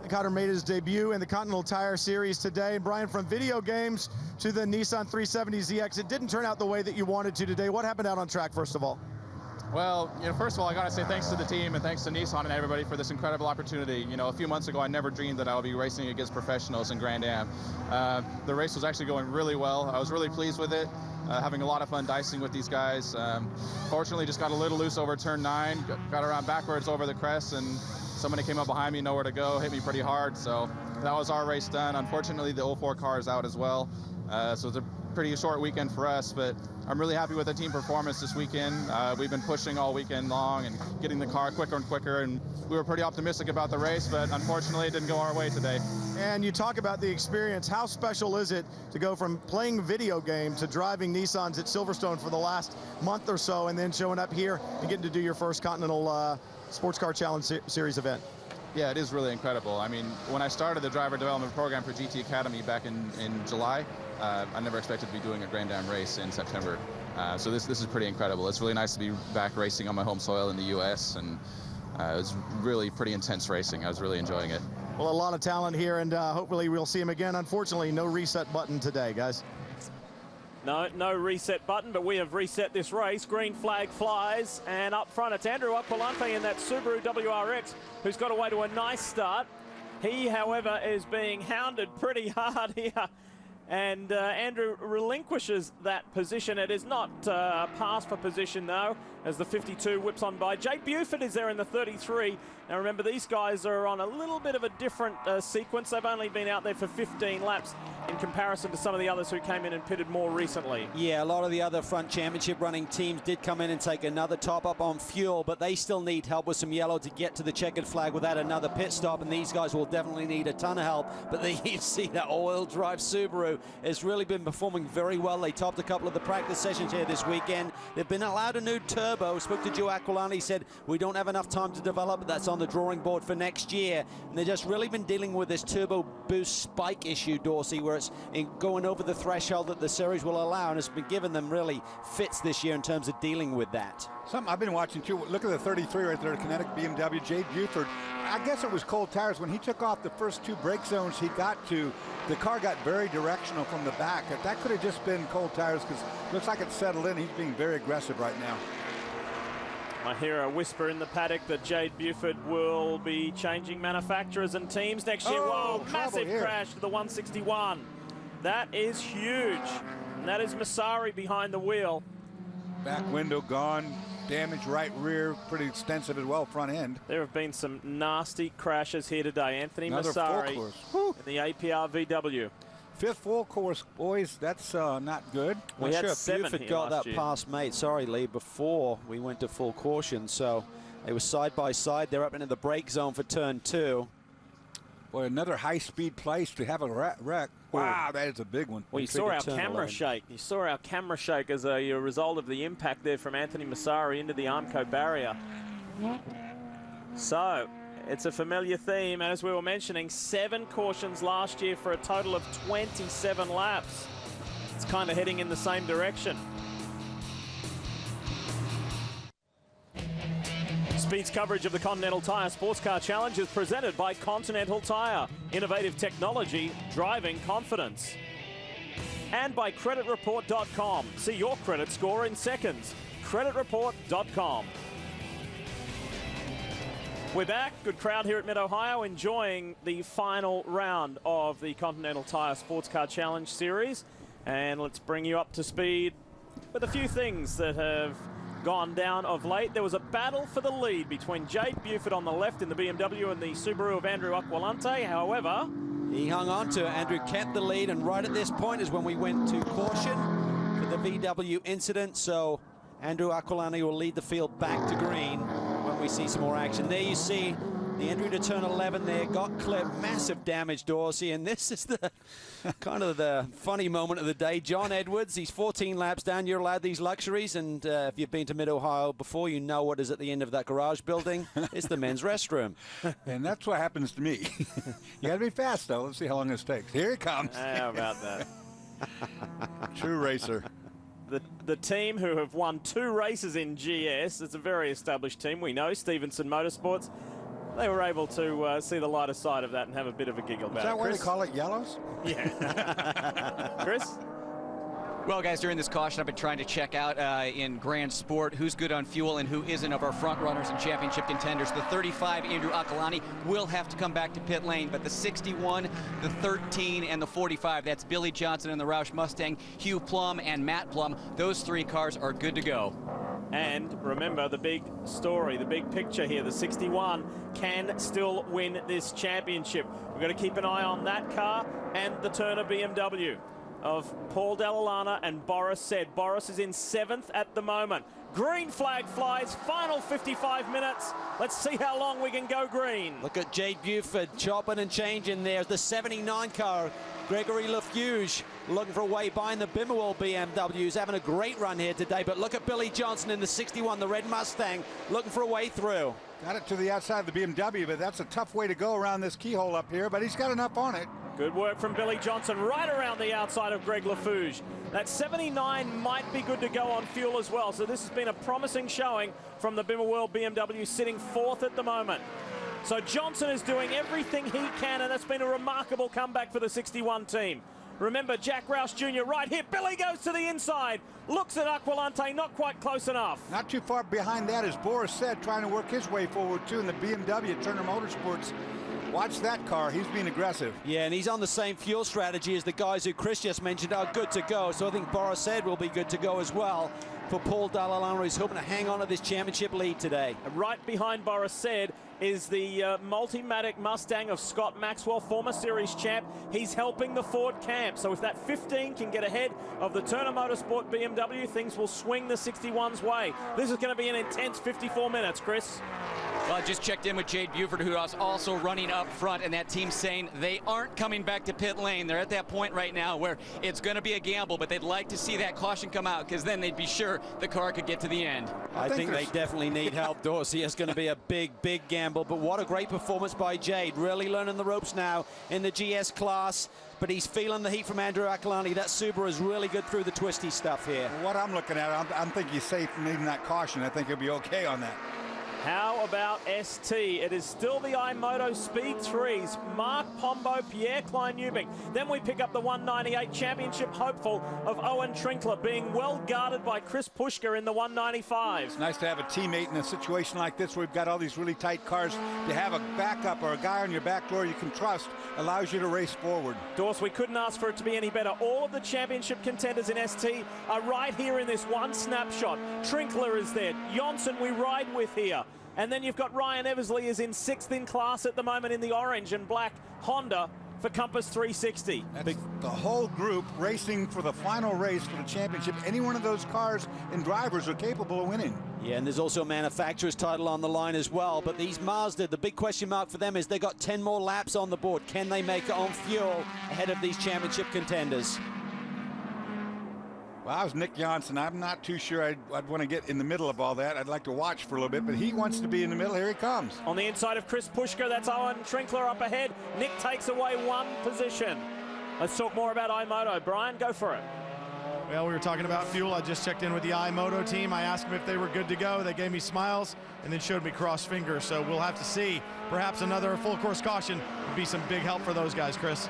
Cotter made his debut in the Continental Tire Series today. Brian, from video games to the Nissan 370ZX, it didn't turn out the way that you wanted to today. What happened out on track, first of all? Well, first of all, I got to say thanks to the team and thanks to Nissan and everybody for this incredible opportunity. A few months ago, I never dreamed that I would be racing against professionals in Grand Am. The race was actually going really well. I was really pleased with it, having a lot of fun dicing with these guys. Fortunately, just got a little loose over turn 9, got around backwards over the crest, and somebody came up behind me, nowhere to go, hit me pretty hard. So that was our race done. Unfortunately, the 04 car is out as well. So it's a pretty short weekend for us, but I'm really happy with the team performance this weekend. We've been pushing all weekend long and getting the car quicker and quicker, and we were pretty optimistic about the race, but unfortunately it didn't go our way today. And you talk about the experience. How special is it to go from playing video game to driving Nissans at Silverstone for the last month or so, and then showing up here and getting to do your first Continental Sports Car Challenge Series event? Yeah, it is really incredible. I mean, when I started the driver development program for GT Academy back in July, I never expected to be doing a Grand Am race in September. So this is pretty incredible. It's really nice to be back racing on my home soil in the U.S., and it was really pretty intense racing. I was really enjoying it. Well, a lot of talent here, and hopefully we'll see him again. Unfortunately, no reset button today, guys. No reset button, but we have reset this race. Green flag flies, and up front it's Andrew Aquilante in that Subaru WRX, who's got away to a nice start. He, however, is being hounded pretty hard here, and Andrew relinquishes that position. It is not a pass for position, though, as the 52 whips on by. Jay Buford is there in the 33. Now, remember, these guys are on a little bit of a different sequence. They've only been out there for 15 laps in comparison to some of the others who came in and pitted more recently. Yeah, a lot of the other front championship running teams did come in and take another top up on fuel, but they still need help with some yellow to get to the checkered flag without another pit stop, and these guys will definitely need a ton of help. But you see that all-wheel drive Subaru has really been performing very well. They topped a couple of the practice sessions here this weekend. They've been allowed a new turbo. Spoke to Joe Aquilani, he said, we don't have enough time to develop, but that's on the drawing board for next year. And they've just really been dealing with this turbo boost spike issue, Dorsey, where where it's going over the threshold that the series will allow, and has been given them really fits this year in terms of dealing with that. Something I've been watching too. Look at the 33 right there, Kinetic BMW, Jade Buford. I guess it was cold tires. When he took off the first 2 brake zones he got to, the car got very directional from the back. That could have just been cold tires, because it looks like it's settled in. He's being very aggressive right now. I hear a whisper in the paddock that Jade Buford will be changing manufacturers and teams next year. Oh, whoa, massive crash to the 161. That is huge. And that is Massari behind the wheel. Back window gone. Damage right rear, pretty extensive as well, front end. There have been some nasty crashes here today. Anthony Another Massari full course. in the APR VW. 5th full course, boys. That's not good. We had sure 7 Buford got that year. past mate. Sorry, Lee, before we went to full caution. So they were side by side. They're up into the brake zone for turn 2. Boy, another high-speed place to have a wreck. Wow, that is a big one. Well, you saw our camera shake. You saw our camera shake as a result of the impact there from Anthony Massari into the Emco barrier. So it's a familiar theme, and as we were mentioning, 7 cautions last year for a total of 27 laps. It's kind of heading in the same direction. Speed's coverage of the Continental Tire Sports Car Challenge is presented by Continental Tire. Innovative technology, driving confidence. And by creditreport.com. See your credit score in seconds. creditreport.com. We're back. Good crowd here at Mid-Ohio enjoying the final round of the Continental Tire Sports Car Challenge series. And let's bring you up to speed with a few things that have gone down of late. There was a battle for the lead between Jade Buford on the left in the BMW and the Subaru of Andrew Aquilante. However, he hung on to it. Andrew kept the lead, and right at this point is when we went to caution for the VW incident. So Andrew Aquilante will lead the field back to green when we see some more action. There you see the entry to turn 11 there, got clipped, massive damage, Dorsey, and this is the kind of the funny moment of the day. John Edwards, he's 14 laps down. You're allowed these luxuries, and if you've been to Mid-Ohio before, you know what is at the end of that garage building. It's the men's restroom. And that's what happens to me. You got to be fast, though. Let's see how long this takes. Here he comes. How about that? True racer. The team who have won 2 races in GS, it's a very established team, we know, Stevenson Motorsports. They were able to see the lighter side of that and have a bit of a giggle about it. Is that why they call it yellows? Yeah. Chris? Well, guys, during this caution, I've been trying to check out in Grand Sport who's good on fuel and who isn't of our front runners and championship contenders. The 35, Andrew Aquilani, will have to come back to pit lane, but the 61, the 13, and the 45, that's Billy Johnson and the Roush Mustang, Hugh Plum and Matt Plum, those 3 cars are good to go. And remember the big story, the big picture here, the 61 can still win this championship. We've got to keep an eye on that car and the Turner BMW of Paul Dall'Anna and Boris Said. Boris is in 7th at the moment. Green flag flies, final 55 minutes. Let's see how long we can go green. Look at Jade Buford chopping and changing there. The 79 car, Gregory Lafuge, looking for a way behind the Bimmerwell BMWs, having a great run here today. But look at Billy Johnson in the 61, the red Mustang, looking for a way through. Got it to the outside of the BMW, but that's a tough way to go around this keyhole up here, but he's got enough on it. Good work from Billy Johnson right around the outside of Greg Lafuge. That 79 might be good to go on fuel as well. So this has been a promising showing from the Bimmerwell BMW, sitting 4th at the moment. So Johnson is doing everything he can, and that's been a remarkable comeback for the 61 team. Remember, Jack Roush Jr. right here. Billy goes to the inside. Looks at Aquilante, not quite close enough. Not too far behind that is Boris Said, trying to work his way forward, too, in the BMW Turner Motorsports. Watch that car. He's being aggressive. Yeah, and he's on the same fuel strategy as the guys who Chris just mentioned are good to go. So I think Boris Said will be good to go as well for Paul Dall'Anna. He's hoping to hang on to this championship lead today. Right behind Boris Said is the Multimatic Mustang of Scott Maxwell, former series champ. He's helping the Ford camp. So if that 15 can get ahead of the Turner Motorsport BMW, things will swing the 61's way. This is going to be an intense 54 minutes, Chris. Well, I just checked in with Jade Buford, who is also running up front, and that team's saying they aren't coming back to pit lane. They're at that point right now where it's going to be a gamble, but they'd like to see that caution come out, because then they'd be sure the car could get to the end. I think they definitely need help, Dorsey. It's going to be a big, big gamble, but what a great performance by Jade. Really learning the ropes now in the GS class, but he's feeling the heat from Andrew Akalani. That Subaru is really good through the twisty stuff here. What I'm looking at, I'm thinking he's safe from needing that caution. I think he'll be okay on that. How about ST? It is still the iMoto Speed 3s. Mark Pombo, Pierre Klein-Newbing. Then we pick up the 198 championship hopeful of Owen Trinkler, being well guarded by Chris Pushka in the 195. It's nice to have a teammate in a situation like this where we've got all these really tight cars. To have a backup or a guy on your back door you can trust allows you to race forward. Dorse, we couldn't ask for it to be any better. All of the championship contenders in ST are right here in this one snapshot. Trinkler is there. Johnson we ride with here. And then you've got Ryan Eversley is in 6th in class at the moment in the orange and black Honda for Compass 360. That's the whole group racing for the final race for the championship. Any one of those cars and drivers are capable of winning. Yeah, and there's also a manufacturer's title on the line as well. But these Mazda, the big question mark for them is they got 10 more laps on the board. Can they make it on fuel ahead of these championship contenders? Well, I was Nick Johnson. I'm not too sure I'd want to get in the middle of all that. I'd like to watch for a little bit, but he wants to be in the middle. Here he comes. On the inside of Chris Pushka, that's Owen Trinkler up ahead. Nick takes away one position. Let's talk more about iMoto. Brian, go for it. Well, we were talking about fuel. I just checked in with the iMoto team. I asked them if they were good to go. They gave me smiles and then showed me crossed fingers. So we'll have to see. Perhaps another full course caution would be some big help for those guys, Chris.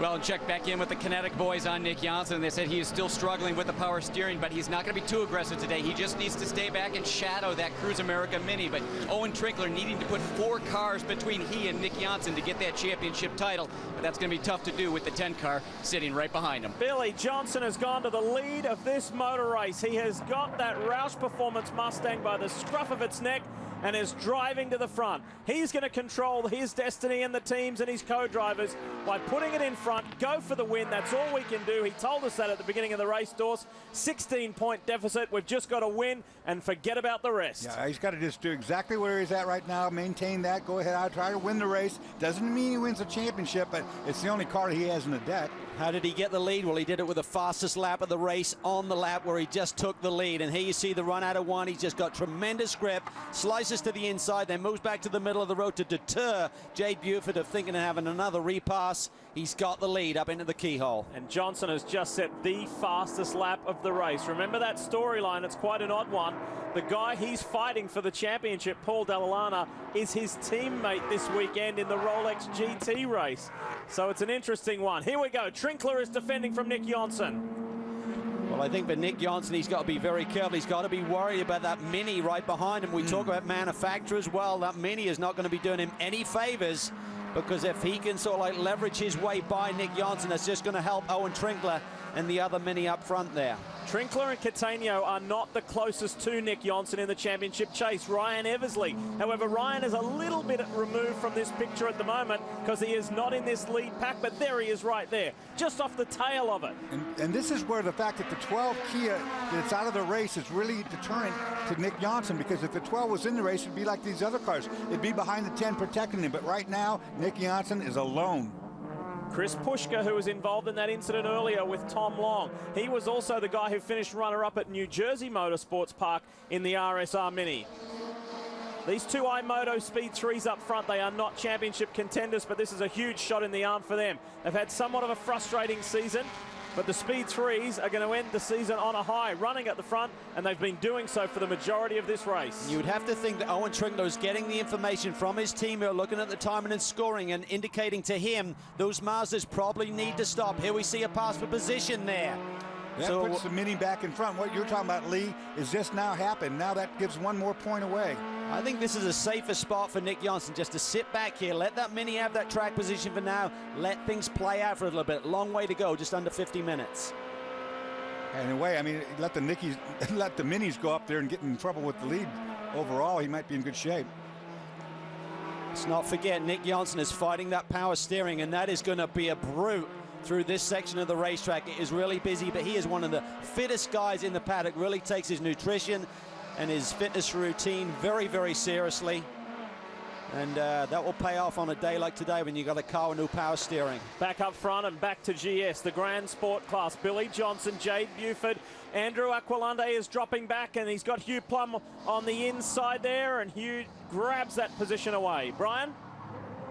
Well, and check back in with the Kinetic boys on Nick Johnson. They said he is still struggling with the power steering, but he's not going to be too aggressive today. He just needs to stay back and shadow that Cruise America Mini. But Owen Trinkler needing to put 4 cars between he and Nick Johnson to get that championship title. But that's going to be tough to do with the 10 car sitting right behind him. Billy Johnson has gone to the lead of this motor race. He has got that Roush Performance Mustang by the scruff of its neck and is driving to the front. He's going to control his destiny and the teams and his co-drivers by putting it in front. Go for the win. That's all we can do. He told us that at the beginning of the race, Dorse. 16-point deficit. We've just got to win and forget about the rest. Yeah, he's got to just do exactly where he's at right now, maintain that, go ahead out, try to win the race. Doesn't mean he wins the championship, but it's the only car he has in the deck. How did he get the lead? Well, he did it with the fastest lap of the race on the lap where he just took the lead. And here you see the run out of one. He's just got tremendous grip, slices to the inside, then moves back to the middle of the road to deter Jade Buford of thinking of having another repass. He's got the lead up into the keyhole. And Johnson has just set the fastest lap of the race. Remember that storyline, it's quite an odd one. The guy he's fighting for the championship, Paul Dall'Anna, is his teammate this weekend in the Rolex GT race. So it's an interesting one. Here we go. Trinkler is defending from Nick Johnson. Well, I think for Nick Johnson, he's got to be very careful. He's got to be worried about that Mini right behind him. We talk about manufacturers. Well, that Mini is not going to be doing him any favors, because if he can sort of like leverage his way by Nick Johnson, that's just going to help Owen Trinkler and the other Mini up front there. Trinkler and Catania are not the closest to Nick Johnson in the championship chase. Ryan Eversley. However, Ryan is a little bit removed from this picture at the moment because he is not in this lead pack, but there he is right there, just off the tail of it. And this is where the fact that the 12 Kia that's out of the race is really deterrent to Nick Johnson, because if the 12 was in the race, it'd be like these other cars. It'd be behind the 10 protecting him, but right now, Nick Johnson is alone. Chris Pushka, who was involved in that incident earlier with Tom Long. He was also the guy who finished runner-up at New Jersey Motorsports Park in the RSR Mini. These two iMoto Speed 3s up front, they are not championship contenders, but this is a huge shot in the arm for them. They've had somewhat of a frustrating season, but the Speed 3s are going to end the season on a high, running at the front, and they've been doing so for the majority of this race. You would have to think that Owen Trinkler is getting the information from his team, who are looking at the timing and scoring and indicating to him those Mazdas probably need to stop. Here we see a pass for position there. That puts the Mini back in front. What you're talking about, Lee, is just now happened. Now that gives one more point away. I think this is a safer spot for Nick Johnson, just to sit back here, let that Mini have that track position for now, let things play out for a little bit. Long way to go, just under 50 minutes. In a way, I mean, let the Minis go up there and get in trouble with the lead. Overall, he might be in good shape. Let's not forget, Nick Johnson is fighting that power steering, and that is going to be a brute through this section of the racetrack. It is really busy, but he is one of the fittest guys in the paddock, really takes his nutrition and his fitness routine very, very seriously. And that will pay off on a day like today when you got a car with new power steering. Back up front and back to GS, the Grand Sport class. Billy Johnson, Jade Buford, Andrew Aquilante is dropping back, and he's got Hugh Plum on the inside there, and Hugh grabs that position away. Brian?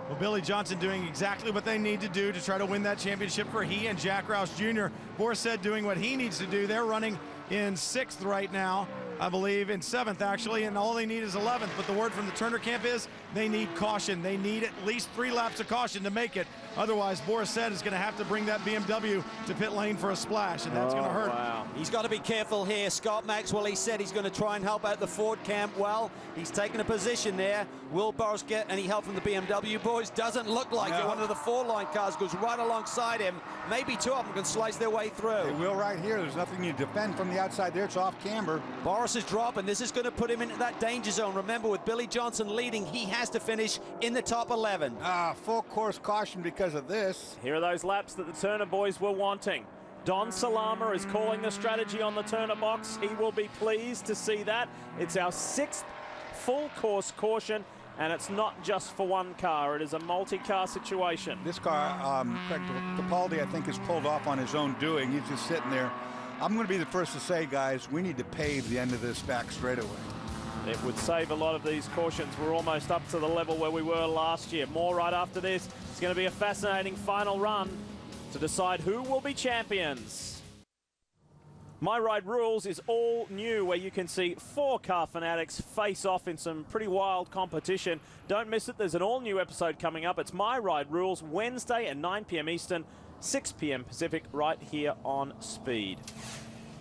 Well, Billy Johnson doing exactly what they need to do to try to win that championship for he and Jack Roush Jr. Borset doing what he needs to do. They're running in 6th right now, I believe, in 7th actually, and all they need is 11th. But the word from the Turner camp is they need caution. They need at least 3 laps of caution to make it. Otherwise, Borset is going to have to bring that BMW to pit lane for a splash, and that's going to hurt. Wow. He's got to be careful here. Scott Maxwell, he said he's going to try and help out the Ford camp. Well, he's taken a position there. Will Boris get any help from the BMW boys? Doesn't look like it. One of the 4-line cars goes right alongside him. Maybe 2 of them can slice their way through. They will right here. There's nothing you defend from the outside there. It's off camber. Boris is dropping. This is going to put him into that danger zone. Remember, with Billy Johnson leading, he has to finish in the top 11. Full course caution because of this. Here are those laps that the Turner boys were wanting. Don Salama is calling the strategy on the Turner box. He will be pleased to see that. It's our 6th full course caution, and it's not just for one car. It is a multi-car situation. This car, Craig Capaldi, I think, is pulled off on his own doing. He's just sitting there. I'm going to be the first to say, guys, we need to pave the end of this back straightaway. It would save a lot of these cautions. We're almost up to the level where we were last year. More right after this. It's going to be a fascinating final run to decide who will be champions. My Ride Rules is all new, where you can see 4 car fanatics face off in some pretty wild competition. Don't miss it. There's an all-new episode coming up. It's My Ride Rules, Wednesday at 9 p.m. Eastern, 6 p.m. Pacific, right here on Speed.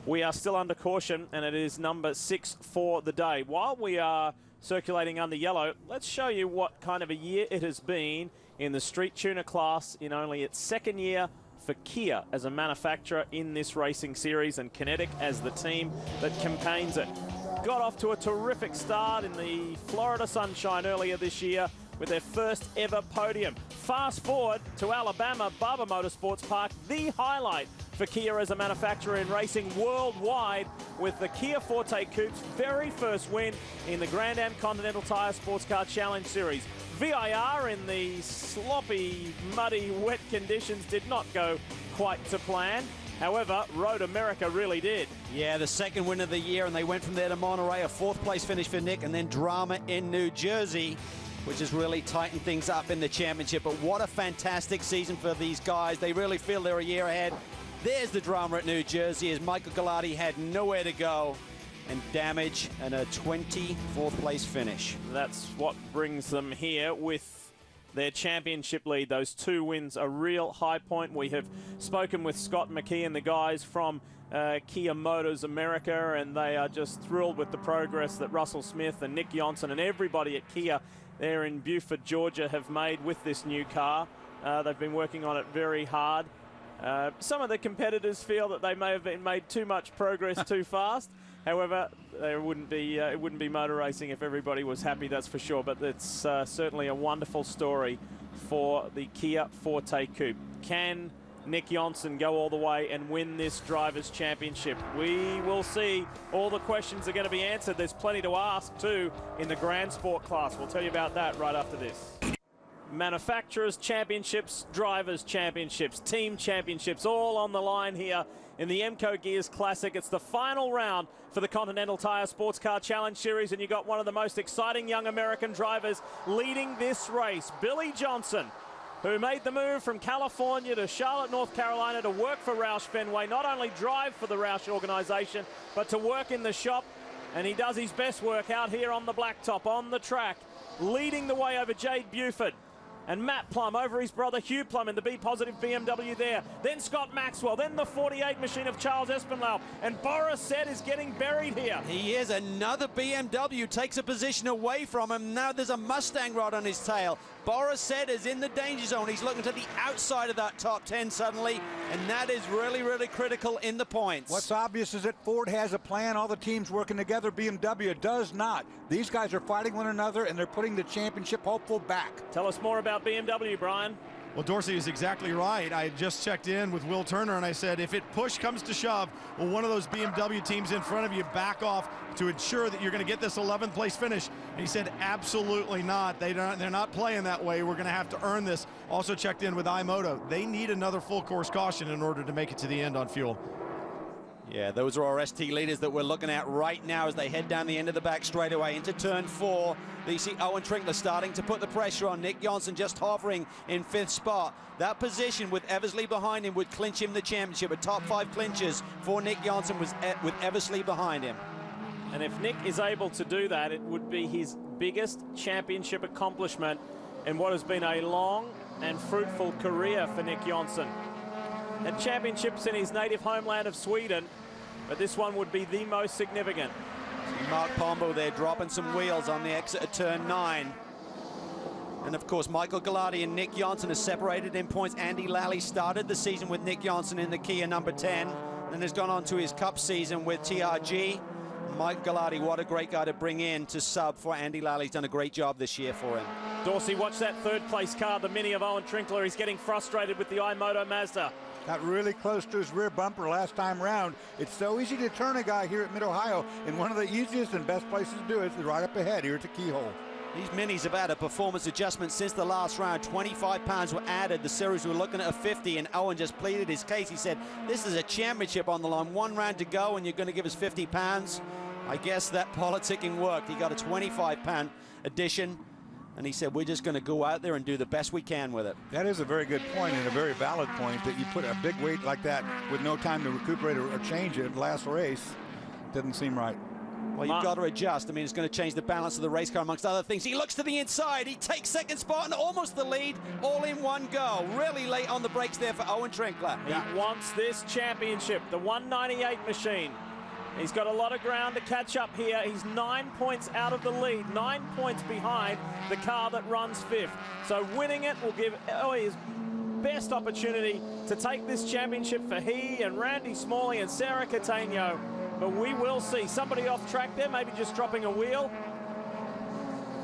We are still under caution, and it is number 6 for the day. While we are circulating under yellow, let's show you what kind of a year it has been in the street tuner class in only its 2nd year for Kia as a manufacturer in this racing series, and Kinetic as the team that campaigns it. Got off to a terrific start in the Florida sunshine earlier this year with their first ever podium. Fast forward to Alabama, Barber Motorsports Park, the highlight for Kia as a manufacturer in racing worldwide, with the Kia Forte Coupe's very first win in the Grand Am Continental Tire Sports Car Challenge Series. VIR in the sloppy, muddy, wet conditions did not go quite to plan. However, Road America really did. Yeah, the 2nd win of the year, and they went from there to Monterey, a 4th place finish for Nick, and then drama in New Jersey, which has really tightened things up in the championship. But what a fantastic season for these guys. They really feel they're a year ahead. There's the drama at New Jersey, as Michael Galati had nowhere to go, and damage, and a 24th place finish. That's what brings them here with their championship lead. Those 2 wins, a real high point. We have spoken with Scott McKee and the guys from Kia Motors America, and they are just thrilled with the progress that Russell Smith and Nick Johnson and everybody at Kia there in Buford, Georgia, have made with this new car. They've been working on it very hard. Some of the competitors feel that they may have been made too much progress too fast. However, it wouldn't be motor racing if everybody was happy, that's for sure. But it's certainly a wonderful story for the Kia Forte Coupe. Can Nick Johnson go all the way and win this Drivers' Championship? We will see. All the questions are going to be answered. There's plenty to ask, too, in the Grand Sport class. We'll tell you about that right after this. Manufacturers' Championships, Drivers' Championships, Team Championships, all on the line here in the Emco Gears Classic. It's the final round for the Continental Tire Sports Car Challenge Series, and you got one of the most exciting young American drivers leading this race, Billy Johnson, who made the move from California to Charlotte, North Carolina to work for Roush Fenway, not only drive for the Roush organization, but to work in the shop. And he does his best work out here on the blacktop, on the track, leading the way over Jade Buford. And Matt Plum over his brother Hugh Plum in the B-positive BMW there. Then Scott Maxwell, then the 48 machine of Charles Espinal. And Borset is getting buried here. He is. Another BMW takes a position away from him. Now there's a Mustang rod on his tail. Borset is in the danger zone. He's looking to the outside of that top 10 suddenly, and that is really, really critical in the points. What's obvious is that Ford has a plan, all the teams working together. BMW does not. These guys are fighting one another, and they're putting the championship hopeful back. Tell us more about BMW, Brian. Well, Dorsey is exactly right. I just checked in with Will Turner, and I said, if push comes to shove, will one of those BMW teams in front of you back off to ensure that you're going to get this 11th place finish? And he said, absolutely not. They're not playing that way. We're going to have to earn this. Also checked in with iMoto. They need another full course caution in order to make it to the end on fuel. Yeah, those are our ST leaders that we're looking at right now as they head down the end of the back straightaway into turn 4. You see Owen Trinkler starting to put the pressure on. Nick Johnson just hovering in 5th spot. That position with Eversley behind him would clinch him the championship. A top 5 clinchers for Nick Johnson was with Eversley behind him. And if Nick is able to do that, it would be his biggest championship accomplishment in what has been a long and fruitful career for Nick Johnson. Had championships in his native homeland of Sweden, but this one would be the most significant. See Mark Pombo there dropping some wheels on the exit of turn 9. And of course, Michael Gallardi and Nick Johnson are separated in points. Andy Lally started the season with Nick Johnson in the Kia number 10, and has gone on to his Cup season with TRG. Mike Gallardi, what a great guy to bring in to sub for Andy Lally. He's done a great job this year for him. Dorsey, watch that 3rd place car, the Mini of Owen Trinkler. He's getting frustrated with the iMoto Mazda. Got really close to his rear bumper last time round. It's so easy to turn a guy here at Mid-Ohio, and one of the easiest and best places to do it is right up ahead here at the keyhole. These Minis have had a performance adjustment since the last round. 25 pounds were added. The series were looking at a 50, and Owen just pleaded his case. He said, this is a championship on the line. 1 round to go, and you're going to give us 50 pounds. I guess that politicking worked. He got a 25-pound addition. And he said, we're just going to go out there and do the best we can with it. That is a very good point and a very valid point, that you put a big weight like that with no time to recuperate or change it last race. Doesn't seem right. Well, you've got to adjust. I mean, it's going to change the balance of the race car amongst other things. He looks to the inside. He takes 2nd spot and almost the lead, all in one go. Really late on the brakes there for Owen Trinkler. He wants this championship, the 198 machine. He's got a lot of ground to catch up here. He's 9 points out of the lead, 9 points behind the car that runs 5th. So winning it will give his best opportunity to take this championship for he and Randy Smalley and Sarah Catania. But we will see somebody off track there, maybe just dropping a wheel.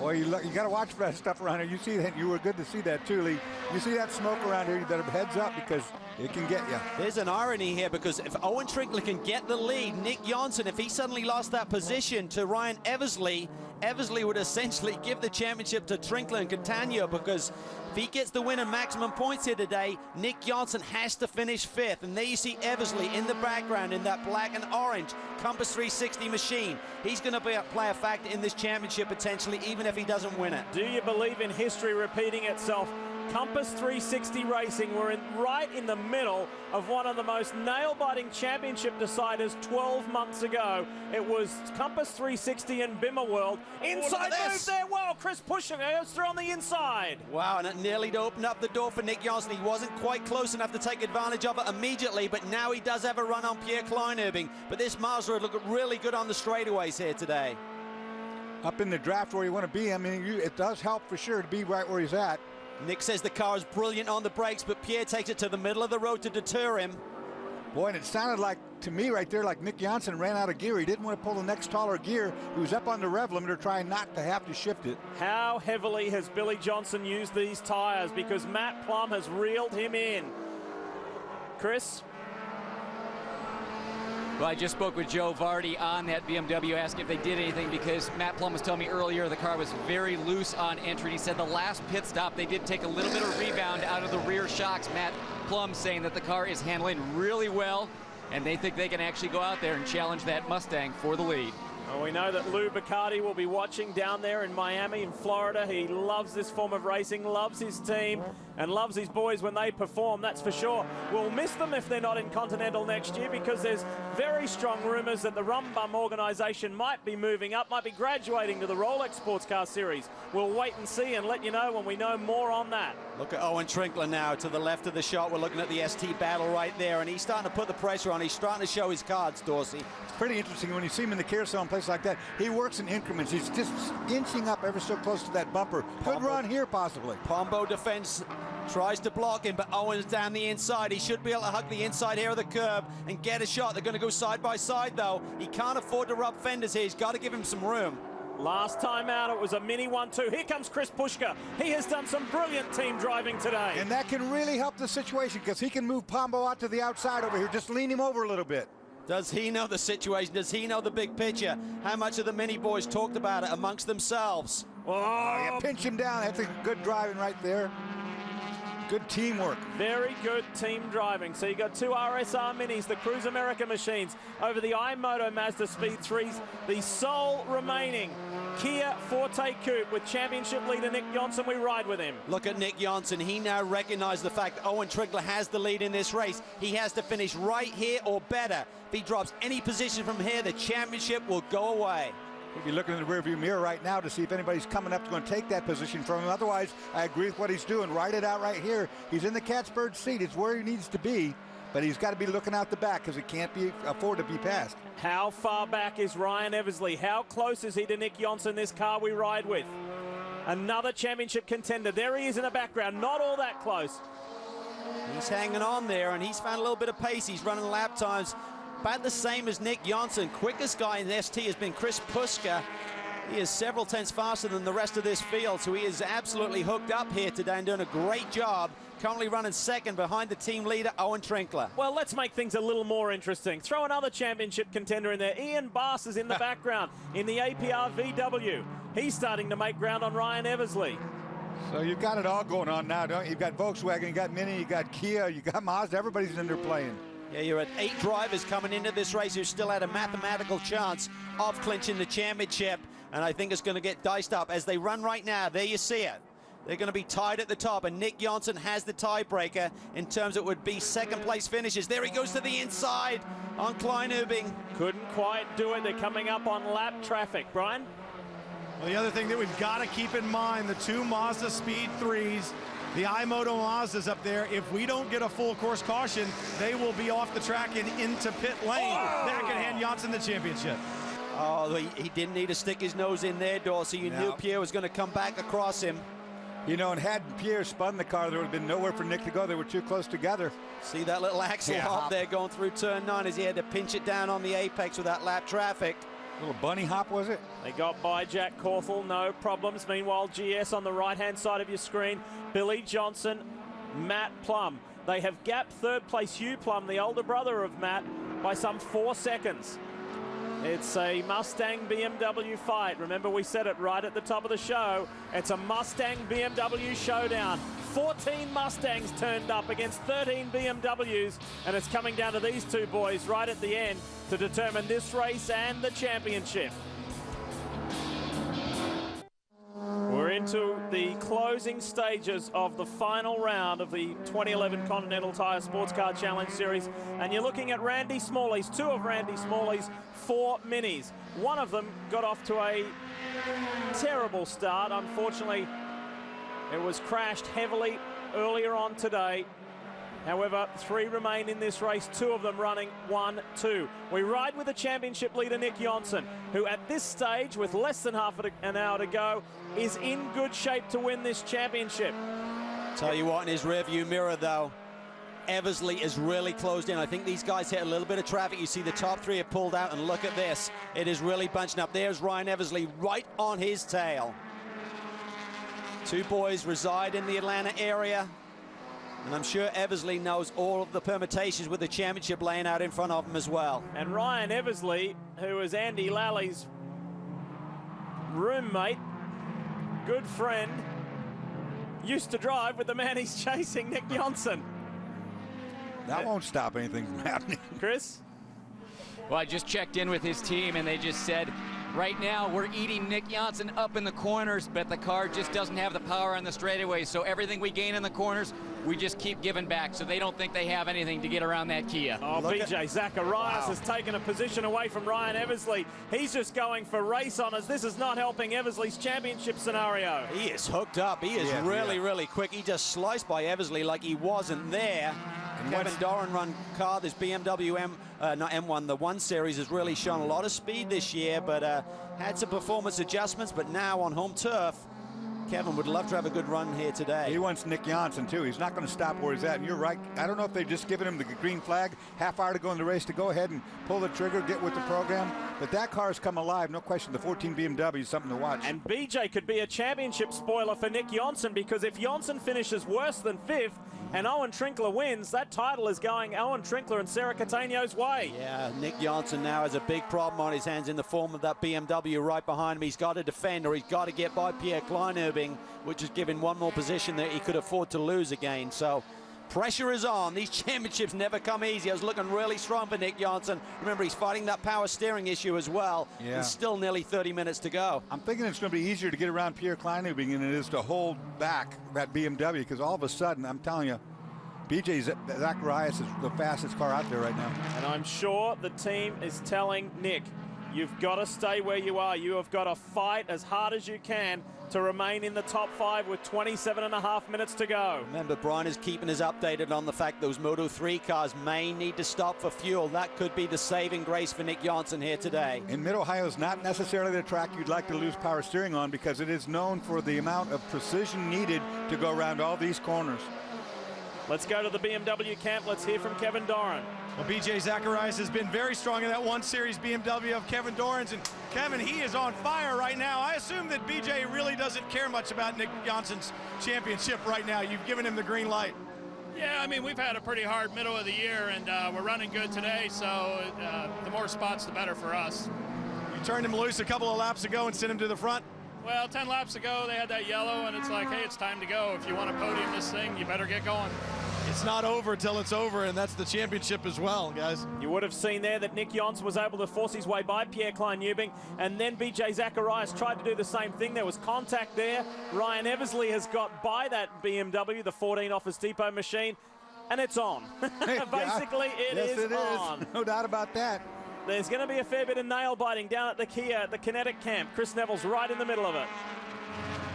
Well, you got to watch for that stuff around here. You see that, you were good to see that too, Lee. You see that smoke around here, you better heads up because it can get you. There's an irony here, because if Owen Trinkler can get the lead, Nick Johnson, if he suddenly lost that position to Ryan Eversley, Eversley would essentially give the championship to Trinkler and Catania, because if he gets the win and maximum points here today, Nick Johnson has to finish 5th. And there you see Eversley in the background in that black and orange Compass 360 machine. He's going to play a factor in this championship potentially, even if he doesn't win it. Do you believe in history repeating itself? Compass 360 Racing were right in the middle of one of the most nail-biting championship deciders 12 months ago. It was Compass 360 and Bimmer World. Inside move there. Wow, Chris pushing goes through on the inside. Wow, and it nearly opened up the door for Nick Johnson. He wasn't quite close enough to take advantage of it immediately, but now he does have a run on Pierre Kleinherbing. But this Mazda looked really good on the straightaways here today. Up in the draft where you want to be, I mean, it does help for sure to be right where he's at. Nick says the car is brilliant on the brakes, but Pierre takes it to the middle of the road to deter him. Boy, and it sounded like, to me right there, like Nick Johnson ran out of gear. He didn't want to pull the next taller gear. He was up on the rev limiter trying not to have to shift it. How heavily has Billy Johnson used these tires? Because Matt Plum has reeled him in. Chris? Well, I just spoke with Joe Vardy on that BMW, asked if they did anything, because Matt Plum was telling me earlier the car was very loose on entry. He said the last pit stop, they did take a little bit of rebound out of the rear shocks. Matt Plum saying that the car is handling really well, and they think they can actually go out there and challenge that Mustang for the lead. Well, we know that Lou Bacardi will be watching down there in Miami, in Florida. He loves this form of racing, loves his team, and loves his boys when they perform, that's for sure. We'll miss them if they're not in Continental next year, because there's very strong rumors that the Rum Bum organization might be moving up, might be graduating to the Rolex Sports Car Series. We'll wait and see and let you know when we know more on that. Look at Owen Trinkler now to the left of the shot. We're looking at the ST battle right there, and he's starting to put the pressure on. He's starting to show his cards, Dorsey. It's pretty interesting when you see him in the carousel in place like that. He works in increments. He's just inching up ever so close to that bumper. Could run here possibly. Pombo defense tries to block him, but Owen's down the inside. He should be able to hug the inside here of the curb and get a shot. They're going to go side by side, though. He can't afford to rub fenders here. He's got to give him some room. Last time out, it was a mini 1-2. Here comes Chris Pushka. He has done some brilliant team driving today. And that can really help the situation because he can move Pombo out to the outside over here. Just lean him over a little bit. Does he know the situation? Does he know the big picture? How much of the mini boys talked about it amongst themselves? Oh, yeah, pinch him down. That's a good driving right there. Good teamwork. Very good team driving. So you got two RSR Minis, the Cruise America machines, over the iMoto Mazda Speed 3s. The sole remaining Kia Forte Coupe with championship leader Nick Johnson. We ride with him. Look at Nick Johnson. He now recognizes the fact that Owen Trinkler has the lead in this race. He has to finish right here or better. If he drops any position from here, the championship will go away. He'll be looking in the rearview mirror right now to see if anybody's coming up to going to take that position from him. Otherwise, I agree with what he's doing. Ride it out right here. He's in the cat's bird seat. It's where he needs to be, but he's got to be looking out the back because it can't be afford to be passed. How far back is Ryan Eversley? How close is he to Nick Johnson, this car we ride with? Another championship contender. There he is in the background. Not all that close. He's hanging on there, and he's found a little bit of pace. He's running lap times about the same as Nick Johnson. Quickest guy in the ST has been Chris Pushka. He is several tenths faster than the rest of this field, so he is absolutely hooked up here today and doing a great job. Currently running second behind the team leader, Owen Trinkler. Well, let's make things a little more interesting. Throw another championship contender in there. Ian Bass is in the background in the APR VW. He's starting to make ground on Ryan Eversley. So you've got it all going on now, don't you? You've got Volkswagen, you got Mini, you got Kia, you got Mazda. Everybody's in there playing. Yeah, you're at 8 drivers coming into this race who still had a mathematical chance of clinching the championship, and I think it's going to get diced up as they run right now. There you see it. They're going to be tied at the top, and Nick Johnson has the tiebreaker in terms it would be second place finishes. There he goes to the inside on Kleinubing. Couldn't quite do it. They're coming up on lap traffic. Brian? Well, the other thing that we've got to keep in mind, the two Mazda Speed 3s, the iMoto Mazdas up there, if we don't get a full course caution, they will be off the track and into pit lane. Oh! That can hand Johnson the championship. Oh, he didn't need to stick his nose in there, Dorsey. You knew Pierre was going to come back across him. You know, and had Pierre spun the car, there would have been nowhere for Nick to go. They were too close together. See that little axle hop there going through turn 9 as he had to pinch it down on the apex with that lap traffic. Little bunny hop, was it? They got by Jack Corthell, no problems. Meanwhile, GS on the right-hand side of your screen, Billy Johnson, Matt Plum. They have gapped third place Hugh Plum, the older brother of Matt, by some 4 seconds. It's a Mustang BMW fight. Remember, we said it right at the top of the show. It's a Mustang BMW showdown. 14 Mustangs turned up against 13 BMWs, and it's coming down to these two boys right at the end to determine this race and the championship. We're into the closing stages of the final round of the 2011 Continental Tire Sports Car Challenge Series, and you're looking at Randy Smalley's, 2 of Randy Smalley's 4 minis. One of them got off to a terrible start. Unfortunately, it was crashed heavily earlier on today. However, 3 remain in this race, 2 of them running 1-2. We ride with the championship leader, Nick Johnson, who at this stage, with less than half an hour to go, is in good shape to win this championship. Tell you what, in his rearview mirror, though, Eversley is really closed in. I think these guys hit a little bit of traffic. You see the top 3 have pulled out, and look at this. It is really bunching up. There's Ryan Eversley right on his tail. 2 boys reside in the Atlanta area, and I'm sure Eversley knows all of the permutations with the championship laying out in front of him as well. And Ryan Eversley, who is Andy Lally's roommate, good friend, used to drive with the man he's chasing, Nick Johnson. That won't stop anything from happening. Chris? Well, I just checked in with his team, and they just said, right now we're eating Nick Johnson up in the corners, but the car just doesn't have the power on the straightaways. So everything we gain in the corners, we just keep giving back. So they don't think they have anything to get around that Kia. Oh, BJ Zacharias has taken a position away from Ryan Eversley. He's just going for race honors. This is not helping Eversley's championship scenario. He is hooked up. He is really quick. He just sliced by Eversley like he wasn't there. Kevin Doran run car, this BMW not M1, the 1 Series has really shown a lot of speed this year, but had some performance adjustments. But now on home turf, Kevin would love to have a good run here today. He wants Nick Johnson, too. He's not going to stop where he's at. And you're right. I don't know if they've just given him the green flag, half hour to go in the race, to go ahead and pull the trigger, get with the program. But that car's come alive, no question. The 14 BMW is something to watch. And BJ could be a championship spoiler for Nick Johnson, because if Johnson finishes worse than 5th and Owen Trinkler wins, that title is going Owen Trinkler and Sarah Cattanio's way. Yeah, Nick Johnson now has a big problem on his hands in the form of that BMW right behind him. He's got to defend, or he's got to get by Pierre Kleinherbing, which is giving one more position that he could afford to lose again. So pressure is on. These championships never come easy. I was looking really strong for Nick Johnson. Remember, he's fighting that power steering issue as well. Yeah. And still nearly 30 minutes to go. I'm thinking it's going to be easier to get around Pierre Kleinherbing than it is to hold back that BMW, because all of a sudden, I'm telling you, BJ Zacharias is the fastest car out there right now. And I'm sure the team is telling Nick, you've got to stay where you are. You have got to fight as hard as you can to remain in the top 5 with 27.5 minutes to go. Remember, Brian is keeping us updated on the fact those Moto3 cars may need to stop for fuel. That could be the saving grace for Nick Johnson here today. And Mid-Ohio is not necessarily the track you'd like to lose power steering on, because it is known for the amount of precision needed to go around all these corners. Let's go to the BMW camp. Let's hear from Kevin Doran. Well, BJ Zacharias has been very strong in that 1 Series BMW of Kevin Doran's, and Kevin, he is on fire right now. I assume that BJ really doesn't care much about Nick Johnson's championship right now. You've given him the green light. Yeah, I mean, we've had a pretty hard middle of the year, and we're running good today, so the more spots, the better for us. You turned him loose a couple of laps ago and sent him to the front? Well, 10 laps ago, they had that yellow, and it's like, hey, it's time to go. If you want to podium this thing, you better get going. It's not over till it's over, and that's the championship as well, guys. You would have seen there that Nick Johnson was able to force his way by Pierre Kleinherbing, and then BJ Zacharias tried to do the same thing. There was contact there. Ryan Eversley has got by that BMW, the 14 Office Depot machine, and it's on. Basically, it is on. No doubt about that. There's going to be a fair bit of nail biting down at the Kia, the Kinetic camp. Chris Neville's right in the middle of it.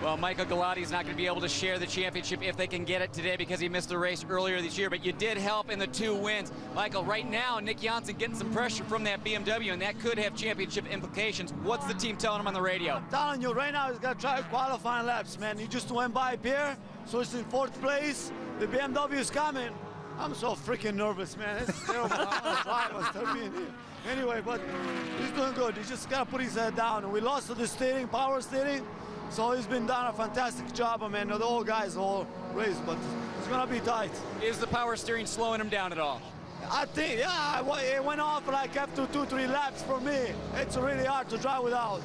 Well, Michael Galati's not going to be able to share the championship if they can get it today, because he missed the race earlier this year, but you did help in the 2 wins. Michael, right now, Nick Johnson getting some pressure from that BMW, and that could have championship implications. What's the team telling him on the radio? I'm telling you, right now, he's got to try qualifying laps, man. He just went by Pierre, so it's in 4th place. The BMW is coming. I'm so freaking nervous, man. It's terrible. I was here. Anyway, but he's doing good. He just got to put his head down. And we lost to the steering, power steering. So he's been done a fantastic job. I mean, the whole guys, the whole race, but it's going to be tight. Is the power steering slowing him down at all? I think, yeah, it went off like after 2-3 laps for me. It's really hard to drive without.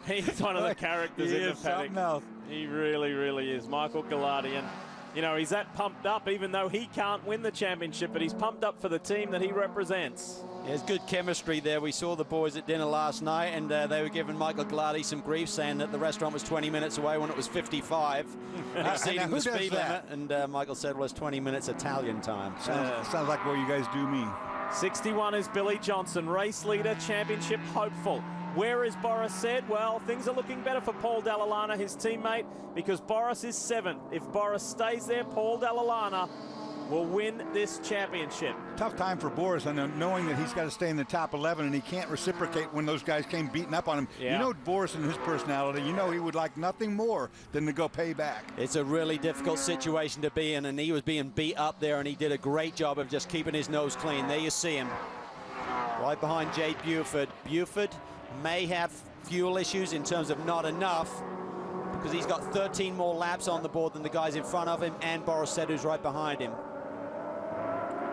He's one of the characters in the paddock. He really, really is. Michael Galati. And, you know, he's that pumped up, even though he can't win the championship, but he's pumped up for the team that he represents. There's good chemistry there. We saw the boys at dinner last night, and they were giving Michael Galati some grief, saying that the restaurant was 20 minutes away when it was 55, exceeding the speed limit. And Michael said, well, it's 20 minutes Italian time. Sounds like what you guys do me. 61 is Billy Johnson, race leader, championship hopeful. Where is Boris said? Well, things are looking better for Paul Dall'Alana, his teammate, because Boris is 7th. If Boris stays there, Paul Dall'Alana will win this championship. Tough time for Boris, and knowing that he's got to stay in the top 11 and he can't reciprocate when those guys came beating up on him. Yeah. You know Boris and his personality, you know he would like nothing more than to go pay back. It's a really difficult situation to be in, and he was being beat up there, and he did a great job of just keeping his nose clean. There you see him, right behind Jade Buford. Buford may have fuel issues in terms of not enough, because he's got 13 more laps on the board than the guys in front of him, and Boris said who's right behind him.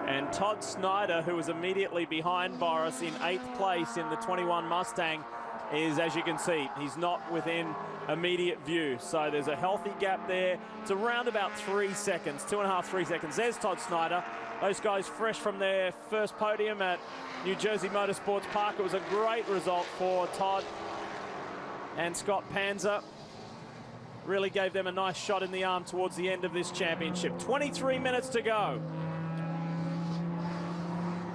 And Todd Snyder, who was immediately behind Boris in 8th place in the 21 Mustang, is, as you can see, he's not within immediate view. So there's a healthy gap there. It's around about 3 seconds, 2.5, 3 seconds. There's Todd Snyder. Those guys fresh from their first podium at New Jersey Motorsports Park. It was a great result for Todd and Scott Panzer. Really gave them a nice shot in the arm towards the end of this championship. 23 minutes to go.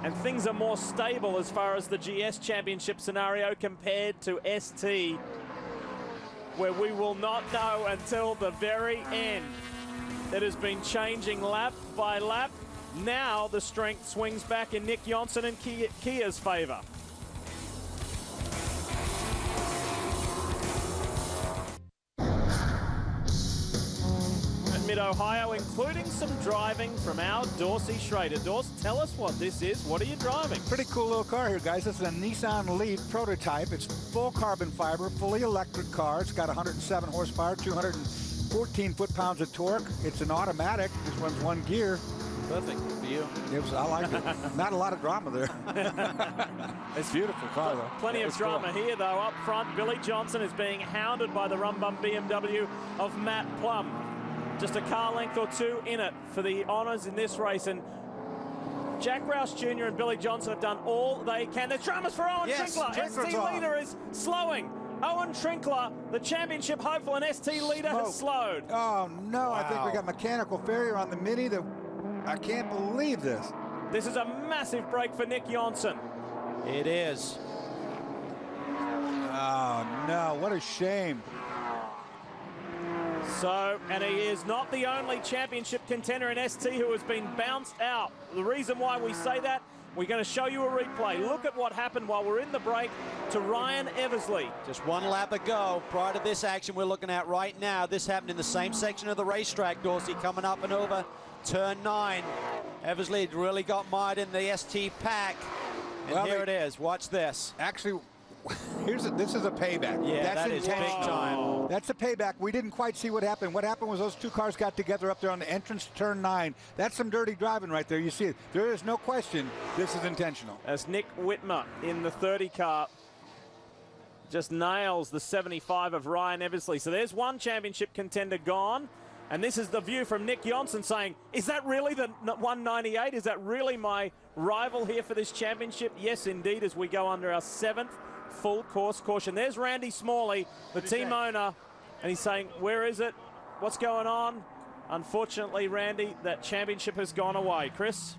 And things are more stable as far as the GS championship scenario compared to ST, where we will not know until the very end. It has been changing lap by lap. Now the strength swings back in Nick Johnson and Kia's favor. Mid-Ohio, including some driving from our Dorsey Schrader. Dorse, tell us what this is. What are you driving? Pretty cool little car here, guys. This is a Nissan Leaf prototype. It's full carbon fiber, fully electric car. It's got 107 horsepower, 214 foot-pounds of torque. It's an automatic. This runs one gear. Perfect for you. I like it. Not a lot of drama there. It's a beautiful car, though. Plenty of drama here, though. Up front, Billy Johnson is being hounded by the rum-bum BMW of Matt Plum. Just a car length or two in it for the honours in this race. And Jack Roush Jr. and Billy Johnson have done all they can. There's dramas for Owen Trinkler. ST leader is slowing. Owen Trinkler, the championship hopeful, and ST leader has slowed. Oh, no. Wow. I think we got mechanical failure on the Mini. I can't believe this. This is a massive break for Nick Johnson. It is. Oh, no. What a shame. So, and he is not the only championship contender in ST who has been bounced out. The reason why we say that, we're going to show you a replay. Look at what happened while we're in the break to Ryan Eversley. Just one lap ago, prior to this action we're looking at right now. This happened in the same section of the racetrack, Dorsey, coming up and over turn 9. Eversley had really got mired in the ST pack. And well, here it is. Watch this. Actually, this is a payback. Yeah, that is big time. That's a payback. We didn't quite see what happened. What happened was those two cars got together up there on the entrance to turn 9. That's some dirty driving right there. You see it. There is no question this is intentional. As Nick Whitmer in the 30 car just nails the 75 of Ryan Eversley. So there's one championship contender gone. And this is the view from Nick Johnson saying, is that really the 198? Is that really my rival here for this championship? Yes, indeed, as we go under our 7th full course caution. There's Randy Smalley, the team owner, and he's saying, where is it? What's going on? Unfortunately, Randy, that championship has gone away. Chris?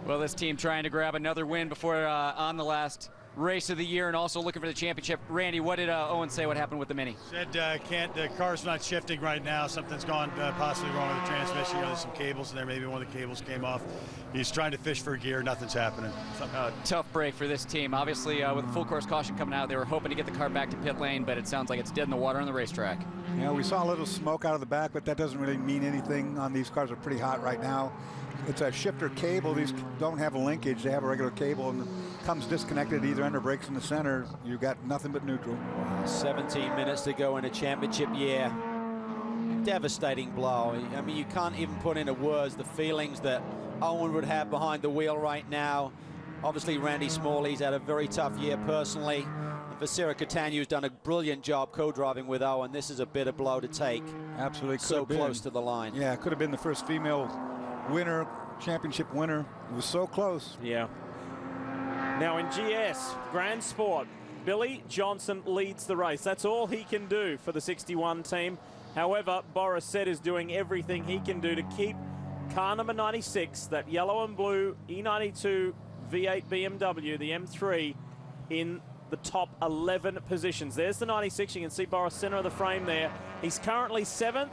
Well, this team trying to grab another win before on the last race of the year and also looking for the championship. Randy, what did Owen say what happened with the Mini? Said the car's not shifting right now. Something's gone possibly wrong with the transmission. You know, there's some cables in there. Maybe one of the cables came off. He's trying to fish for a gear. Nothing's happening. Tough break for this team. Obviously, with a full course caution coming out, they were hoping to get the car back to pit lane, but it sounds like it's dead in the water on the racetrack. Yeah, we saw a little smoke out of the back, but that doesn't really mean anything. On these cars are pretty hot right now. It's a shifter cable. These don't have a linkage. They have a regular cable, and it comes disconnected at either end or breaks in the center. You've got nothing but neutral. 17 minutes to go in a championship year. Devastating blow. I mean, you can't even put into words the feelings that Owen would have behind the wheel right now. Obviously, Randy Smalley's had a very tough year personally. And Vasera Catania's done a brilliant job co-driving with Owen. This is a bitter blow to take. Absolutely. So close to the line. Yeah, it could have been the first female winner, championship winner. It was so close. Yeah. Now in GS, Grand Sport, Billy Johnson leads the race. That's all he can do for the 61 team. However, Boris Said is doing everything he can do to keep car number 96, that yellow and blue E92 V8 BMW, the M3, in the top 11 positions. There's the 96. You can see Boris center of the frame there. He's currently 7th.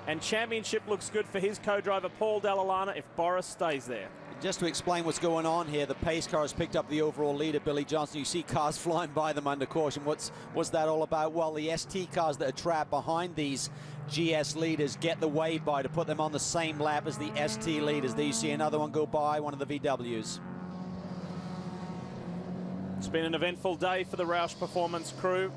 And championship looks good for his co-driver, Paul Dall'Anna, if Boris stays there. Just to explain what's going on here, the pace car has picked up the overall leader, Billy Johnson. You see cars flying by them under caution. What's that all about? Well, the ST cars that are trapped behind these GS leaders get the wave by to put them on the same lap as the ST leaders. There you see another one go by, one of the VWs. It's been an eventful day for the Roush Performance crew.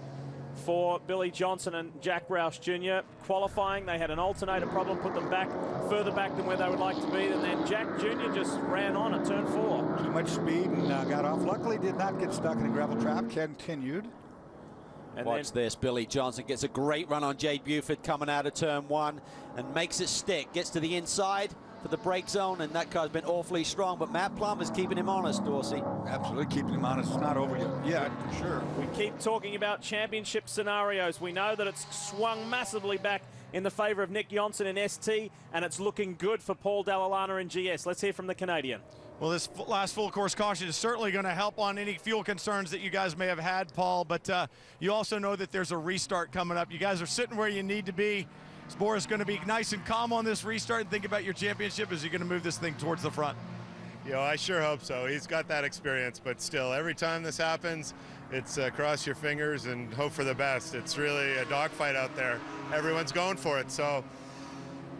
For Billy Johnson and Jack Roush Jr. Qualifying, they had an alternator problem, put them back further back than where they would like to be, and then Jack Jr. just ran on at turn 4. Too much speed and got off. Luckily did not get stuck in a gravel trap. Continued. And watch this. Billy Johnson gets a great run on Jade Buford coming out of turn 1 and makes it stick. Gets to the inside for the brake zone, and that car's been awfully strong, but Matt Plum is keeping him honest, Dorsey. Absolutely keeping him honest. It's not over yet, for sure. We keep talking about championship scenarios. We know that it's swung massively back in the favor of Nick Johnson in ST, and it's looking good for Paul Dall'Anna in GS. Let's hear from the Canadian. Well, this last full course caution is certainly going to help on any fuel concerns that you guys may have had, Paul, but you also know that there's a restart coming up. You guys are sitting where you need to be. Is Boris going to be nice and calm on this restart and think about your championship? Is he going to move this thing towards the front? You know, I sure hope so. He's got that experience, but still, every time this happens, it's cross your fingers and hope for the best. It's really a dogfight out there. Everyone's going for it, so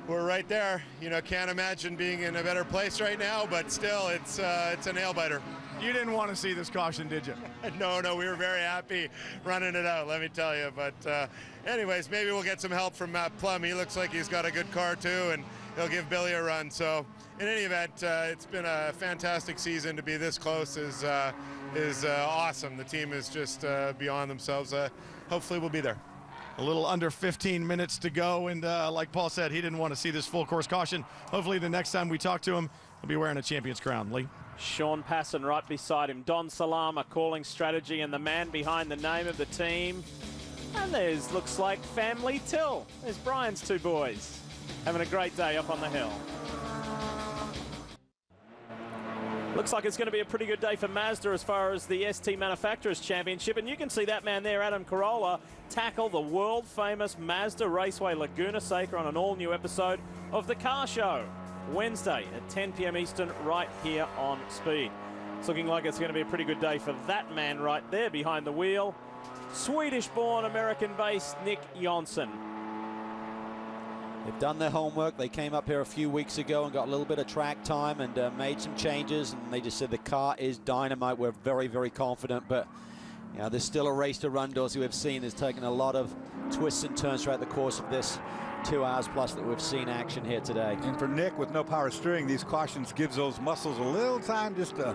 we're right there. You know, can't imagine being in a better place right now, but still, it's a nail biter. You didn't want to see this caution, did you? No, we were very happy running it out, let me tell you. But anyways, maybe we'll get some help from Matt Plum. He looks like he's got a good car too, and he'll give Billy a run. So in any event, it's been a fantastic season. To be this close is awesome. The team is just beyond themselves. Hopefully we'll be there. A little under 15 minutes to go, and like Paul said, he didn't want to see this full course caution. Hopefully the next time we talk to him, he'll be wearing a champion's crown. Lee? Sean Passon right beside him. Don Salama calling strategy, and the man behind the name of the team. And there's, looks like Family Till. There's Brian's two boys. Having a great day up on the hill. Looks like it's going to be a pretty good day for Mazda as far as the ST Manufacturers Championship. And you can see that man there, Adam Carolla, tackle the world-famous Mazda Raceway Laguna Seca on an all-new episode of The Car Show. Wednesday at 10 p.m. Eastern right here on Speed. It's looking like it's going to be a pretty good day for that man right there behind the wheel. Swedish-born, American-based Nick Jonsson. They've done their homework. They came up here a few weeks ago and got a little bit of track time and made some changes, and they just said the car is dynamite. We're very, very confident, but you know, there's still a race to run. Dorsey, we've seen, has taken a lot of twists and turns throughout the course of this 2 hours plus that we've seen action here today. And for Nick, with no power steering, these cautions gives those muscles a little time just to,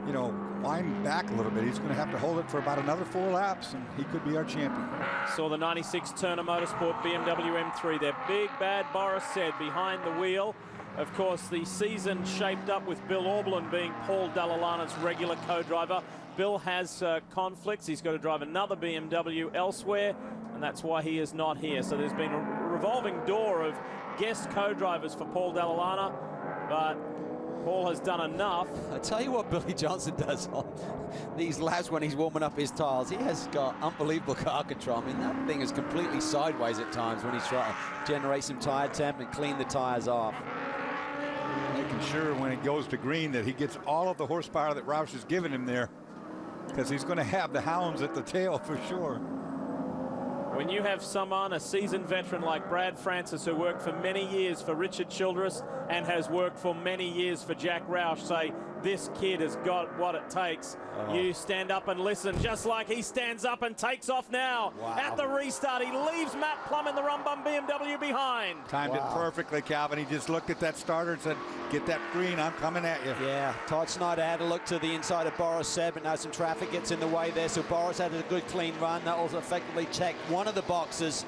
you know, wind back a little bit. He's going to have to hold it for about another 4 laps, and he could be our champion. Saw the 96 Turner Motorsport BMW M3 there. Big bad Boris said behind the wheel. Of course, the season shaped up with Bill Auberlen being Paul Dall'Alana's regular co-driver. Bill has conflicts. He's got to drive another BMW elsewhere, and that's why he is not here. So there's been a revolving door of guest co-drivers for Paul Dall'Alana, but Paul has done enough. I tell you what Billy Johnson does on these laps when he's warming up his tyres. He has got unbelievable car control. I mean, that thing is completely sideways at times when he's trying to generate some tyre temp and clean the tyres off. Making sure when it goes to green that he gets all of the horsepower that Roush has given him there, because he's going to have the hounds at the tail for sure. When you have someone, a seasoned veteran like Brad Francis, who worked for many years for Richard Childress and has worked for many years for Jack Roush, say this kid has got what it takes. You stand up and listen, just like he stands up and takes off now. Wow. At the restart, he leaves Matt Plum in the Rumbum BMW behind. Timed it perfectly, Calvin. He just looked at that starter and said, get that green, I'm coming at you. Yeah, Todd Snyder had a look to the inside of Boris said, but now some traffic gets in the way there, so Boris had a good clean run. That will effectively check one of the boxes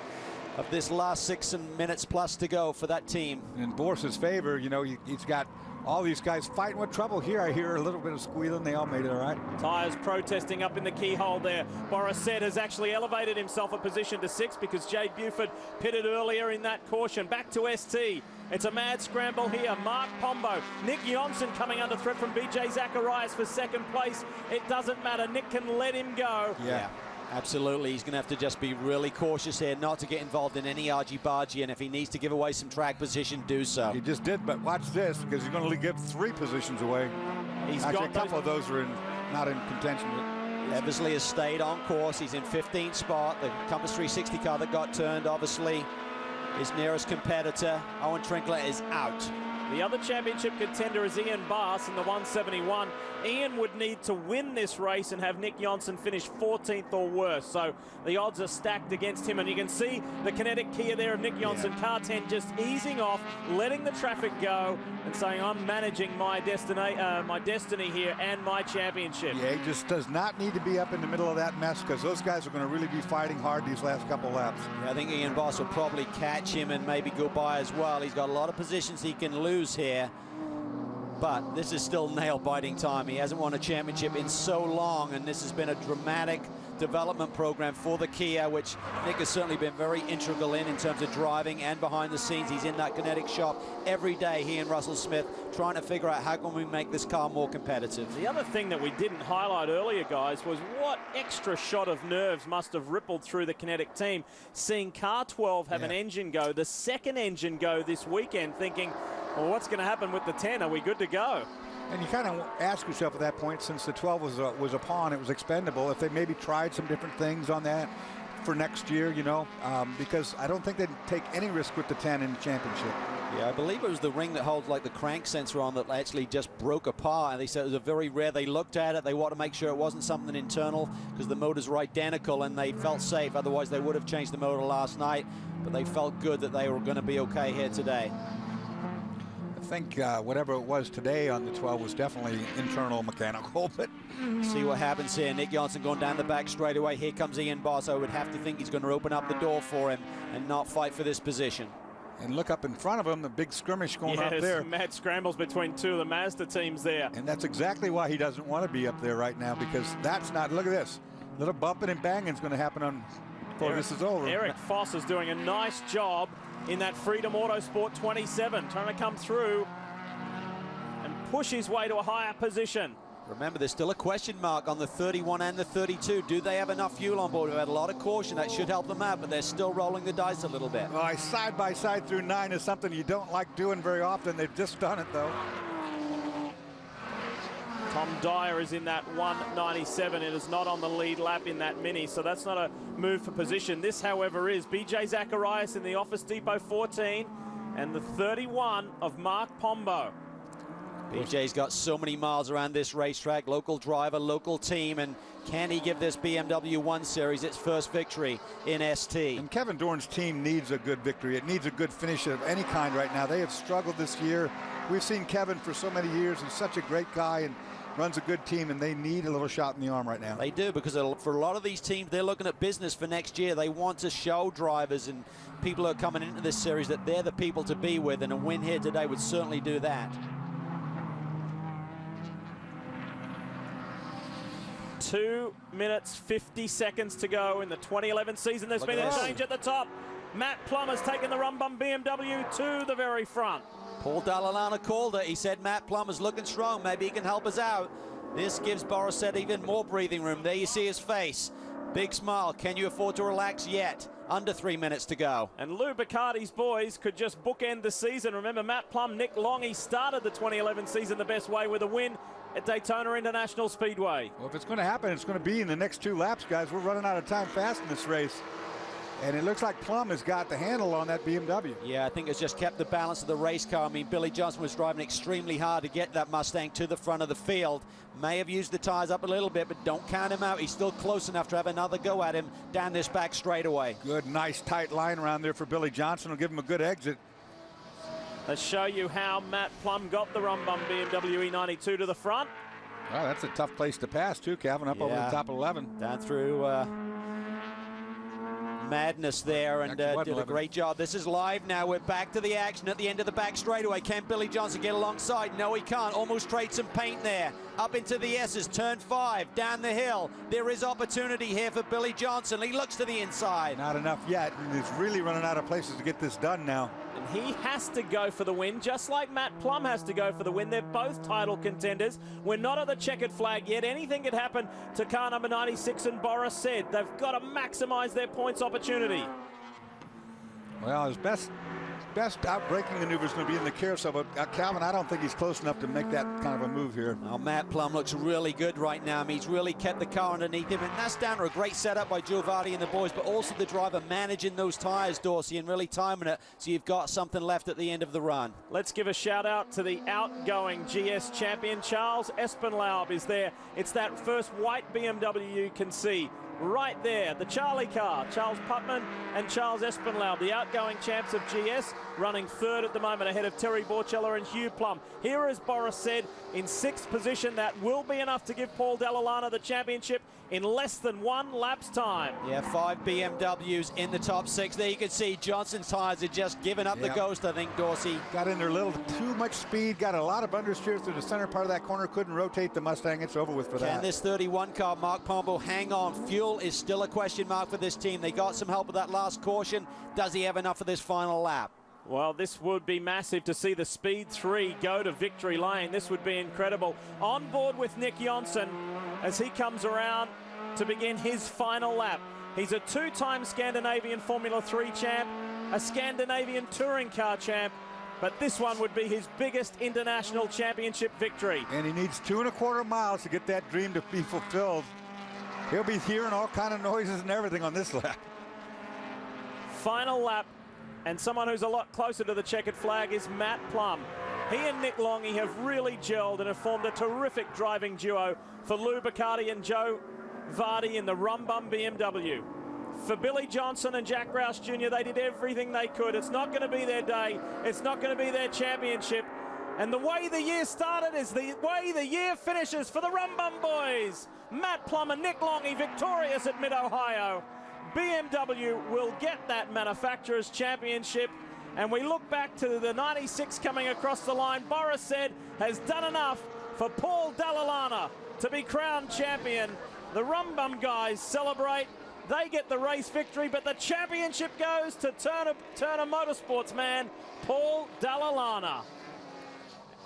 of this last 6 minutes plus to go for that team. In Boris's favor, you know, he's got all these guys fighting with trouble here. I hear a little bit of squealing. They all made it all right. Tyres protesting up in the keyhole there. Boris said has actually elevated himself a position to 6 because Jay Buford pitted earlier in that caution. Back to ST. It's a mad scramble here. Mark Pombo. Nick Jonsson coming under threat from BJ Zacharias for second place. It doesn't matter. Nick can let him go. Yeah. Absolutely, he's going to have to just be really cautious here not to get involved in any argy-bargy, and if he needs to give away some track position, do so. He just did, but watch this, because he's going to give 3 positions away. He's actually, got a couple of those are not in contention yet. Eversley has stayed on course. He's in 15th spot. The Compass 360 car that got turned, obviously, his nearest competitor. Owen Trinkler is out. The other championship contender is Ian Bass in the 171. Ian would need to win this race and have Nick Jonsson finish 14th or worse. So the odds are stacked against him. And you can see the kinetic Kia there of Nick Jonsson, car 10, just easing off, letting the traffic go and saying, I'm managing my destiny here and my championship. Yeah, he just does not need to be up in the middle of that mess, because those guys are going to really be fighting hard these last couple laps. Yeah, I think Ian Bass will probably catch him and maybe go by as well. He's got a lot of positions he can lose here, but this is still nail-biting time. He hasn't won a championship in so long, and this has been a dramatic development program for the Kia, which Nick has certainly been very integral in terms of driving and behind the scenes. He's in that kinetic shop every day, he and Russell Smith, trying to figure out how can we make this car more competitive. The other thing that we didn't highlight earlier, guys, was what extra shot of nerves must have rippled through the kinetic team, seeing car 12 have an engine go, the second engine go this weekend, thinking, well, what's going to happen with the 10? Are we good to go? And you kind of ask yourself at that point, since the 12 was a pawn, it was expendable, if they maybe tried some different things on that for next year, you know, because I don't think they'd take any risk with the 10 in the championship. Yeah, I believe it was the ring that holds like the crank sensor on that actually just broke apart, and they said it was a very rare. They looked at it, they wanted to make sure it wasn't something internal because the motors were identical and they felt safe. Otherwise they would have changed the motor last night, but they felt good that they were going to be okay here today. I think whatever it was today on the 12 was definitely internal mechanical, but see what happens here. Nick Johnson going down the back straight away. Here comes Ian Boss. I would have to think he's going to open up the door for him and not fight for this position. And look up in front of him, the big skirmish going up there. Mad scrambles between two of the Mazda teams there. And that's exactly why he doesn't want to be up there right now, because that's not, look at this. Little bumping and banging is going to happen before this is over. Eric Foss is doing a nice job in that Freedom Autosport 27, trying to come through and push his way to a higher position. Remember, there's still a question mark on the 31 and the 32. Do they have enough fuel on board? We've had a lot of caution. That should help them out, but they're still rolling the dice a little bit. Well, side by side through 9 is something you don't like doing very often. They've just done it, though. Tom Dyer is in that 197. It is not on the lead lap in that Mini, so that's not a move for position. This, however, is BJ Zacharias in the Office Depot 14 and the 31 of Mark Pombo. BJ's got so many miles around this racetrack, local driver, local team, and can he give this BMW 1 Series its first victory in ST? And Kevin Dorn's team needs a good victory. It needs a good finish of any kind right now. They have struggled this year. We've seen Kevin for so many years. He's such a great guy and runs a good team, and they need a little shot in the arm right now. They do, because for a lot of these teams, they're looking at business for next year. They want to show drivers and people who are coming into this series that they're the people to be with, and a win here today would certainly do that. 2 minutes 50 seconds to go in the 2011 season. There's been a change at the top. Matt Plum has taken the Rum Bum BMW to the very front. Paul Dallalana called it. He said Matt Plum is looking strong. Maybe he can help us out. This gives Borisset even more breathing room. There you see his face. Big smile. Can you afford to relax yet? Under 3 minutes to go. And Lou Bacardi's boys could just bookend the season. Remember, Matt Plum, Nick Long, he started the 2011 season the best way with a win at Daytona International Speedway. Well, if it's going to happen, it's going to be in the next 2 laps, guys. We're running out of time fast in this race. And it looks like Plum has got the handle on that BMW. Yeah, I think it's just kept the balance of the race car. I mean, Billy Johnson was driving extremely hard to get that Mustang to the front of the field. May have used the tires up a little bit, but don't count him out. He's still close enough to have another go at him down this back straightaway. Good, nice, tight line around there for Billy Johnson. Will give him a good exit. Let's show you how Matt Plum got the Rum Bum BMW E92 to the front. Well, that's a tough place to pass, too, Calvin, up over the top of 11. Down through madness there, and did a great job. This is live now. We're back to the action at the end of the back straightaway. Can Billy Johnson get alongside? No, he can't. Almost trade some paint there. Up into the S's, turn 5, down the hill. There is opportunity here for Billy Johnson. He looks to the inside. Not enough yet. He's really running out of places to get this done now. And he has to go for the win, just like Matt Plum has to go for the win. They're both title contenders. We're not at the checkered flag yet. Anything could happen to car number 96, and Boris said they've got to maximize their points opportunity. Well, his best outbraking maneuver is going to be in the carousel, but Calvin, I don't think he's close enough to make that kind of a move here. Well, Matt Plum looks really good right now. I mean, he's really kept the car underneath him, and that's down to a great setup by Joe Vardy and the boys, but also the driver managing those tires, Dorsey, and really timing it so you've got something left at the end of the run. Let's give a shout out to the outgoing GS champion. Charles Espenlaub is there. It's that first white BMW you can see right there, the Charlie car. Charles Putman and Charles Espenlaub, the outgoing champs of GS, running third at the moment ahead of Terry Borchella and Hugh Plum. Here, as Boris said, in 6th position. That will be enough to give Paul Dallalana the championship in less than 1 lap's time. Yeah, 5 BMWs in the top 6. There you can see Johnson's tires are just giving up the ghost, I think, Dorsey. Got in there a little too much speed, got a lot of understeer through the center part of that corner, couldn't rotate the Mustang. It's over with for that. Can this 31 car, Mark Pombo, hang on? Fuel is still a question mark for this team. They got some help with that last caution. Does he have enough for this final lap? Well, this would be massive to see the Speed 3 go to victory lane. This would be incredible. On board with Nick Johnson as he comes around to begin his final lap. He's a 2-time Scandinavian Formula 3 champ, a Scandinavian touring car champ, but this one would be his biggest international championship victory. And he needs 2¼ miles to get that dream to be fulfilled. He'll be hearing all kind of noises and everything on this lap. Final lap And someone who's a lot closer to the checkered flag is Matt Plum. He and Nick Longy have really gelled and have formed a terrific driving duo for Lou Bacardi and Joe Vardy in the Rum Bum BMW. For Billy Johnson and Jack Roush Jr., they did everything they could. It's not going to be their day. It's not going to be their championship. And the way the year started is the way the year finishes for the Rum Bum boys. Matt Plum and Nick Longy victorious at Mid-Ohio. BMW will get that Manufacturers' Championship. And we look back to the 96 coming across the line. Boris said has done enough for Paul Dalla to be crowned champion. The Rum Bum guys celebrate. They get the race victory, but the championship goes to Turner Motorsports man, Paul Dalla.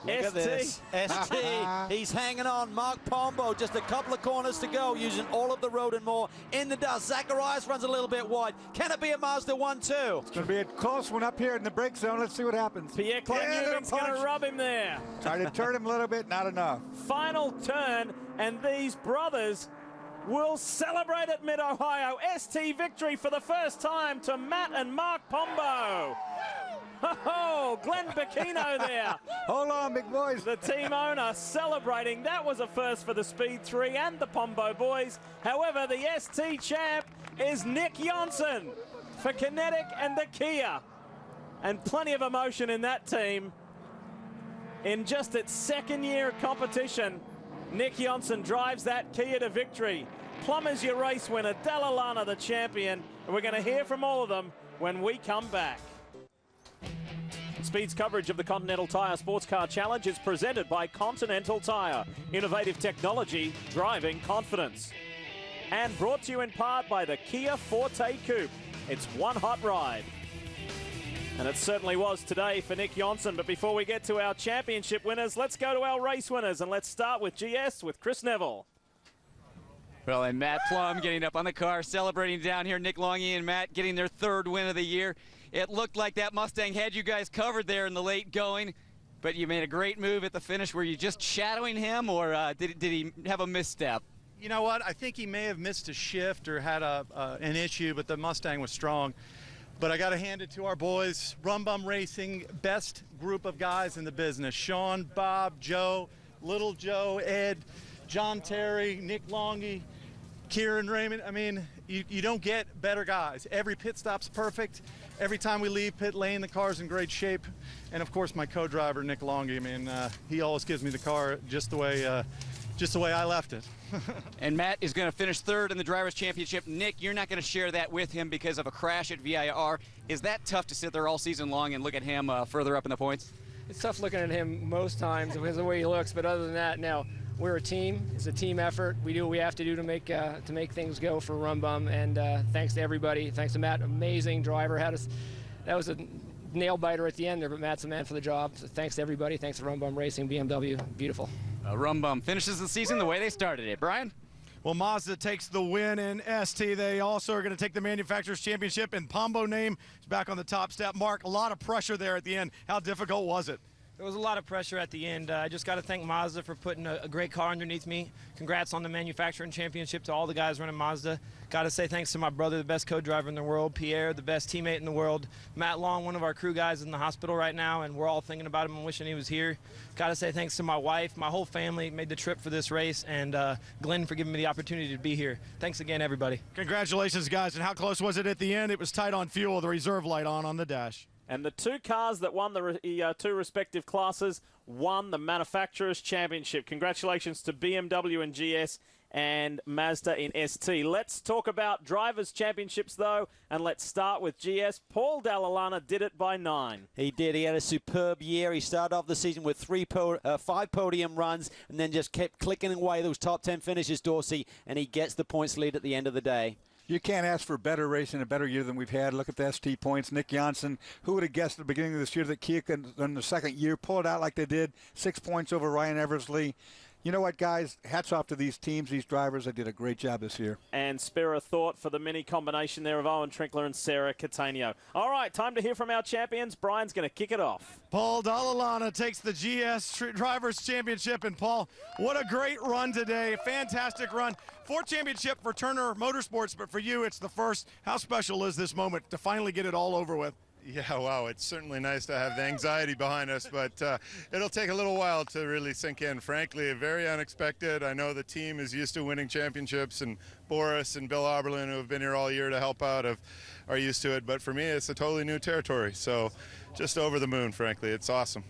Look at this. ST, he's hanging on. Mark Pombo, just a couple of corners to go, using all of the road and more in the dust. Zacharias runs a little bit wide. Can it be a Mazda 1-2? It's going to be a close one up here in the brake zone. Let's see what happens. Pierre Clem-Newman's going to rub him there. Try to turn him a little bit, not enough. Final turn, and these brothers will celebrate at Mid-Ohio. ST victory for the first time to Matt and Mark Pombo. Oh, Glenn Bacchino there. Hold on, big boys. The team owner celebrating. That was a first for the Speed 3 and the Pombo boys. However, the ST champ is Nick Johnson for Kinetic and the Kia. And plenty of emotion in that team. In just its second year of competition, Nick Johnson drives that Kia to victory. Plum is your race winner, Dalla the champion. And we're going to hear from all of them when we come back. Speed's coverage of the Continental Tire Sports Car Challenge is presented by Continental Tire. Innovative technology, driving confidence. And brought to you in part by the Kia Forte Coupe. It's one hot ride. And it certainly was today for Nick Johnson. But before we get to our championship winners, let's go to our race winners. And let's start with GS with Chris Neville. Well, and Matt Plum getting up on the car, celebrating down here. Nick Longy and Matt getting their third win of the year. It looked like that Mustang had you guys covered there in the late going, but you made a great move at the finish. Were you just shadowing him, or did he have a misstep? You know what? I think he may have missed a shift or had an issue, but the Mustang was strong. But I got to hand it to our boys, Rum Bum Racing, best group of guys in the business. Sean, Bob, Joe, Little Joe, Ed, John Terry, Nick Longy, Kieran Raymond. I mean, you don't get better guys. Every pit stop's perfect. Every time we leave pit lane, the car's in great shape. And of course, my co-driver, Nick Longy, I mean, he always gives me the car just the way I left it. And Matt is going to finish third in the Drivers' Championship. Nick, you're not going to share that with him because of a crash at VIR. Is that tough to sit there all season long and look at him further up in the points? It's tough looking at him most times because of the way he looks, but other than that, no. We're a team. It's a team effort. We do what we have to do to make things go for Rum Bum. And thanks to everybody. Thanks to Matt, amazing driver. That was a nail biter at the end there, but Matt's the man for the job. So thanks to everybody. Thanks to Rum Bum Racing, BMW. Beautiful. Rum Bum finishes the season the way they started it. Brian? Well, Mazda takes the win in ST. They also are going to take the Manufacturers' Championship, and Pombo name is back on the top step. Mark, a lot of pressure there at the end. How difficult was it? There was a lot of pressure at the end. I just got to thank Mazda for putting a great car underneath me. Congrats on the Manufacturing Championship to all the guys running Mazda. Got to say thanks to my brother, the best co-driver in the world, Pierre, the best teammate in the world. Matt Long, one of our crew guys, is in the hospital right now, and we're all thinking about him and wishing he was here. Got to say thanks to my wife, my whole family made the trip for this race, and Glenn for giving me the opportunity to be here. Thanks again, everybody. Congratulations, guys. And how close was it at the end? It was tight on fuel, the reserve light on the dash. And the two cars that won the two respective classes won the Manufacturers' Championship. Congratulations to BMW and GS and Mazda in ST. Let's talk about Drivers' Championships, though, and let's start with GS. Paul Dalla did it by 9. He did. He had a superb year. He started off the season with 5 podium runs and then just kept clicking away those top 10 finishes, Dorsey, and he gets the points lead at the end of the day. You can't ask for better racing, a better year than we've had. Look at the ST points. Nick Johnson, who would have guessed at the beginning of this year that Kia could, in the second year, pull it out like they did, 6 points over Ryan Eversley. You know what, guys? Hats off to these teams, these drivers. They did a great job this year. And spare a thought for the mini combination there of Owen Trinkler and Sarah Catania. All right, time to hear from our champions. Brian's going to kick it off. Paul Dalla takes the GS Drivers' Championship. And, Paul, what a great run today. Fantastic run. 4th championship for Turner Motorsports, but for you, it's the first. How special is this moment to finally get it all over with? Yeah, wow, it's certainly nice to have the anxiety behind us, but it'll take a little while to really sink in. Frankly, very unexpected. I know the team is used to winning championships, and Boris and Bill Oberlin, who have been here all year to help out, are used to it. But for me, it's a totally new territory, so just over the moon, frankly. It's awesome.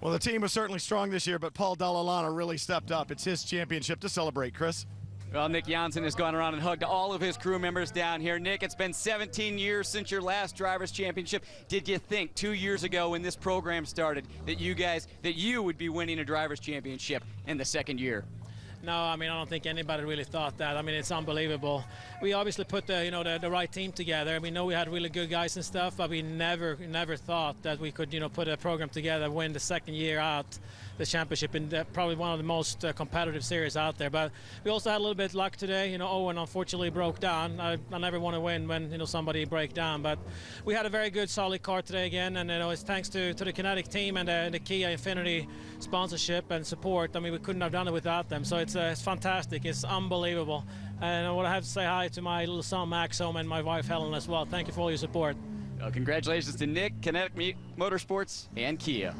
Well, the team was certainly strong this year, but Paul Dalla Lana really stepped up. It's his championship to celebrate, Chris. Well, Nick Janssen has gone around and hugged all of his crew members down here. Nick, it's been 17 years since your last Drivers' Championship. Did you think 2 years ago when this program started that you would be winning a Drivers' Championship in the second year? No, I mean, I don't think anybody really thought that. I mean, it's unbelievable. We obviously put the right team together. We know we had really good guys and stuff, but we never thought that we could, put a program together, win the second year out the championship in probably one of the most competitive series out there. But we also had a little bit of luck today. Owen unfortunately broke down. I never want to win when somebody break down, but we had a very good solid car today again, and it's thanks to the Kinetic team and the Kia Infinity sponsorship and support. I mean, we couldn't have done it without them. So it's fantastic. It's unbelievable. And I want to have to say hi to my little son Max home and my wife Helen as well. Thank you for all your support. Well, congratulations to Nick, Kinetic Motorsports, and Kia.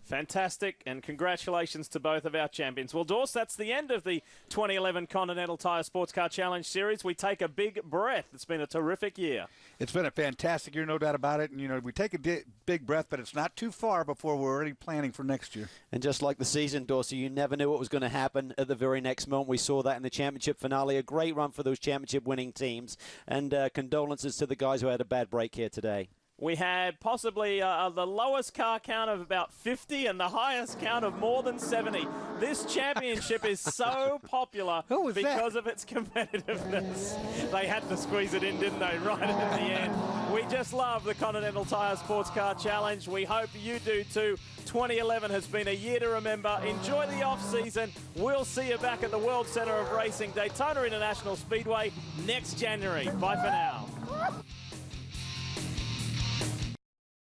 Fantastic, and congratulations to both of our champions. Well, Dorse, that's the end of the 2011 Continental Tire Sports Car Challenge Series. We take a big breath. It's been a terrific year. It's been a fantastic year, no doubt about it. And, we take a big breath, but it's not too far before we're already planning for next year. And just like the season, Dorsey, you never knew what was going to happen at the very next moment. We saw that in the championship finale. A great run for those championship-winning teams. And condolences to the guys who had a bad break here today. We had possibly the lowest car count of about 50 and the highest count of more than 70. This championship is so popular because of its competitiveness. They had to squeeze it in, didn't they, right at the end. We just love the Continental Tire Sports Car Challenge. We hope you do too. 2011 has been a year to remember. Enjoy the off-season. We'll see you back at the World Centre of Racing, Daytona International Speedway next January. Bye for now.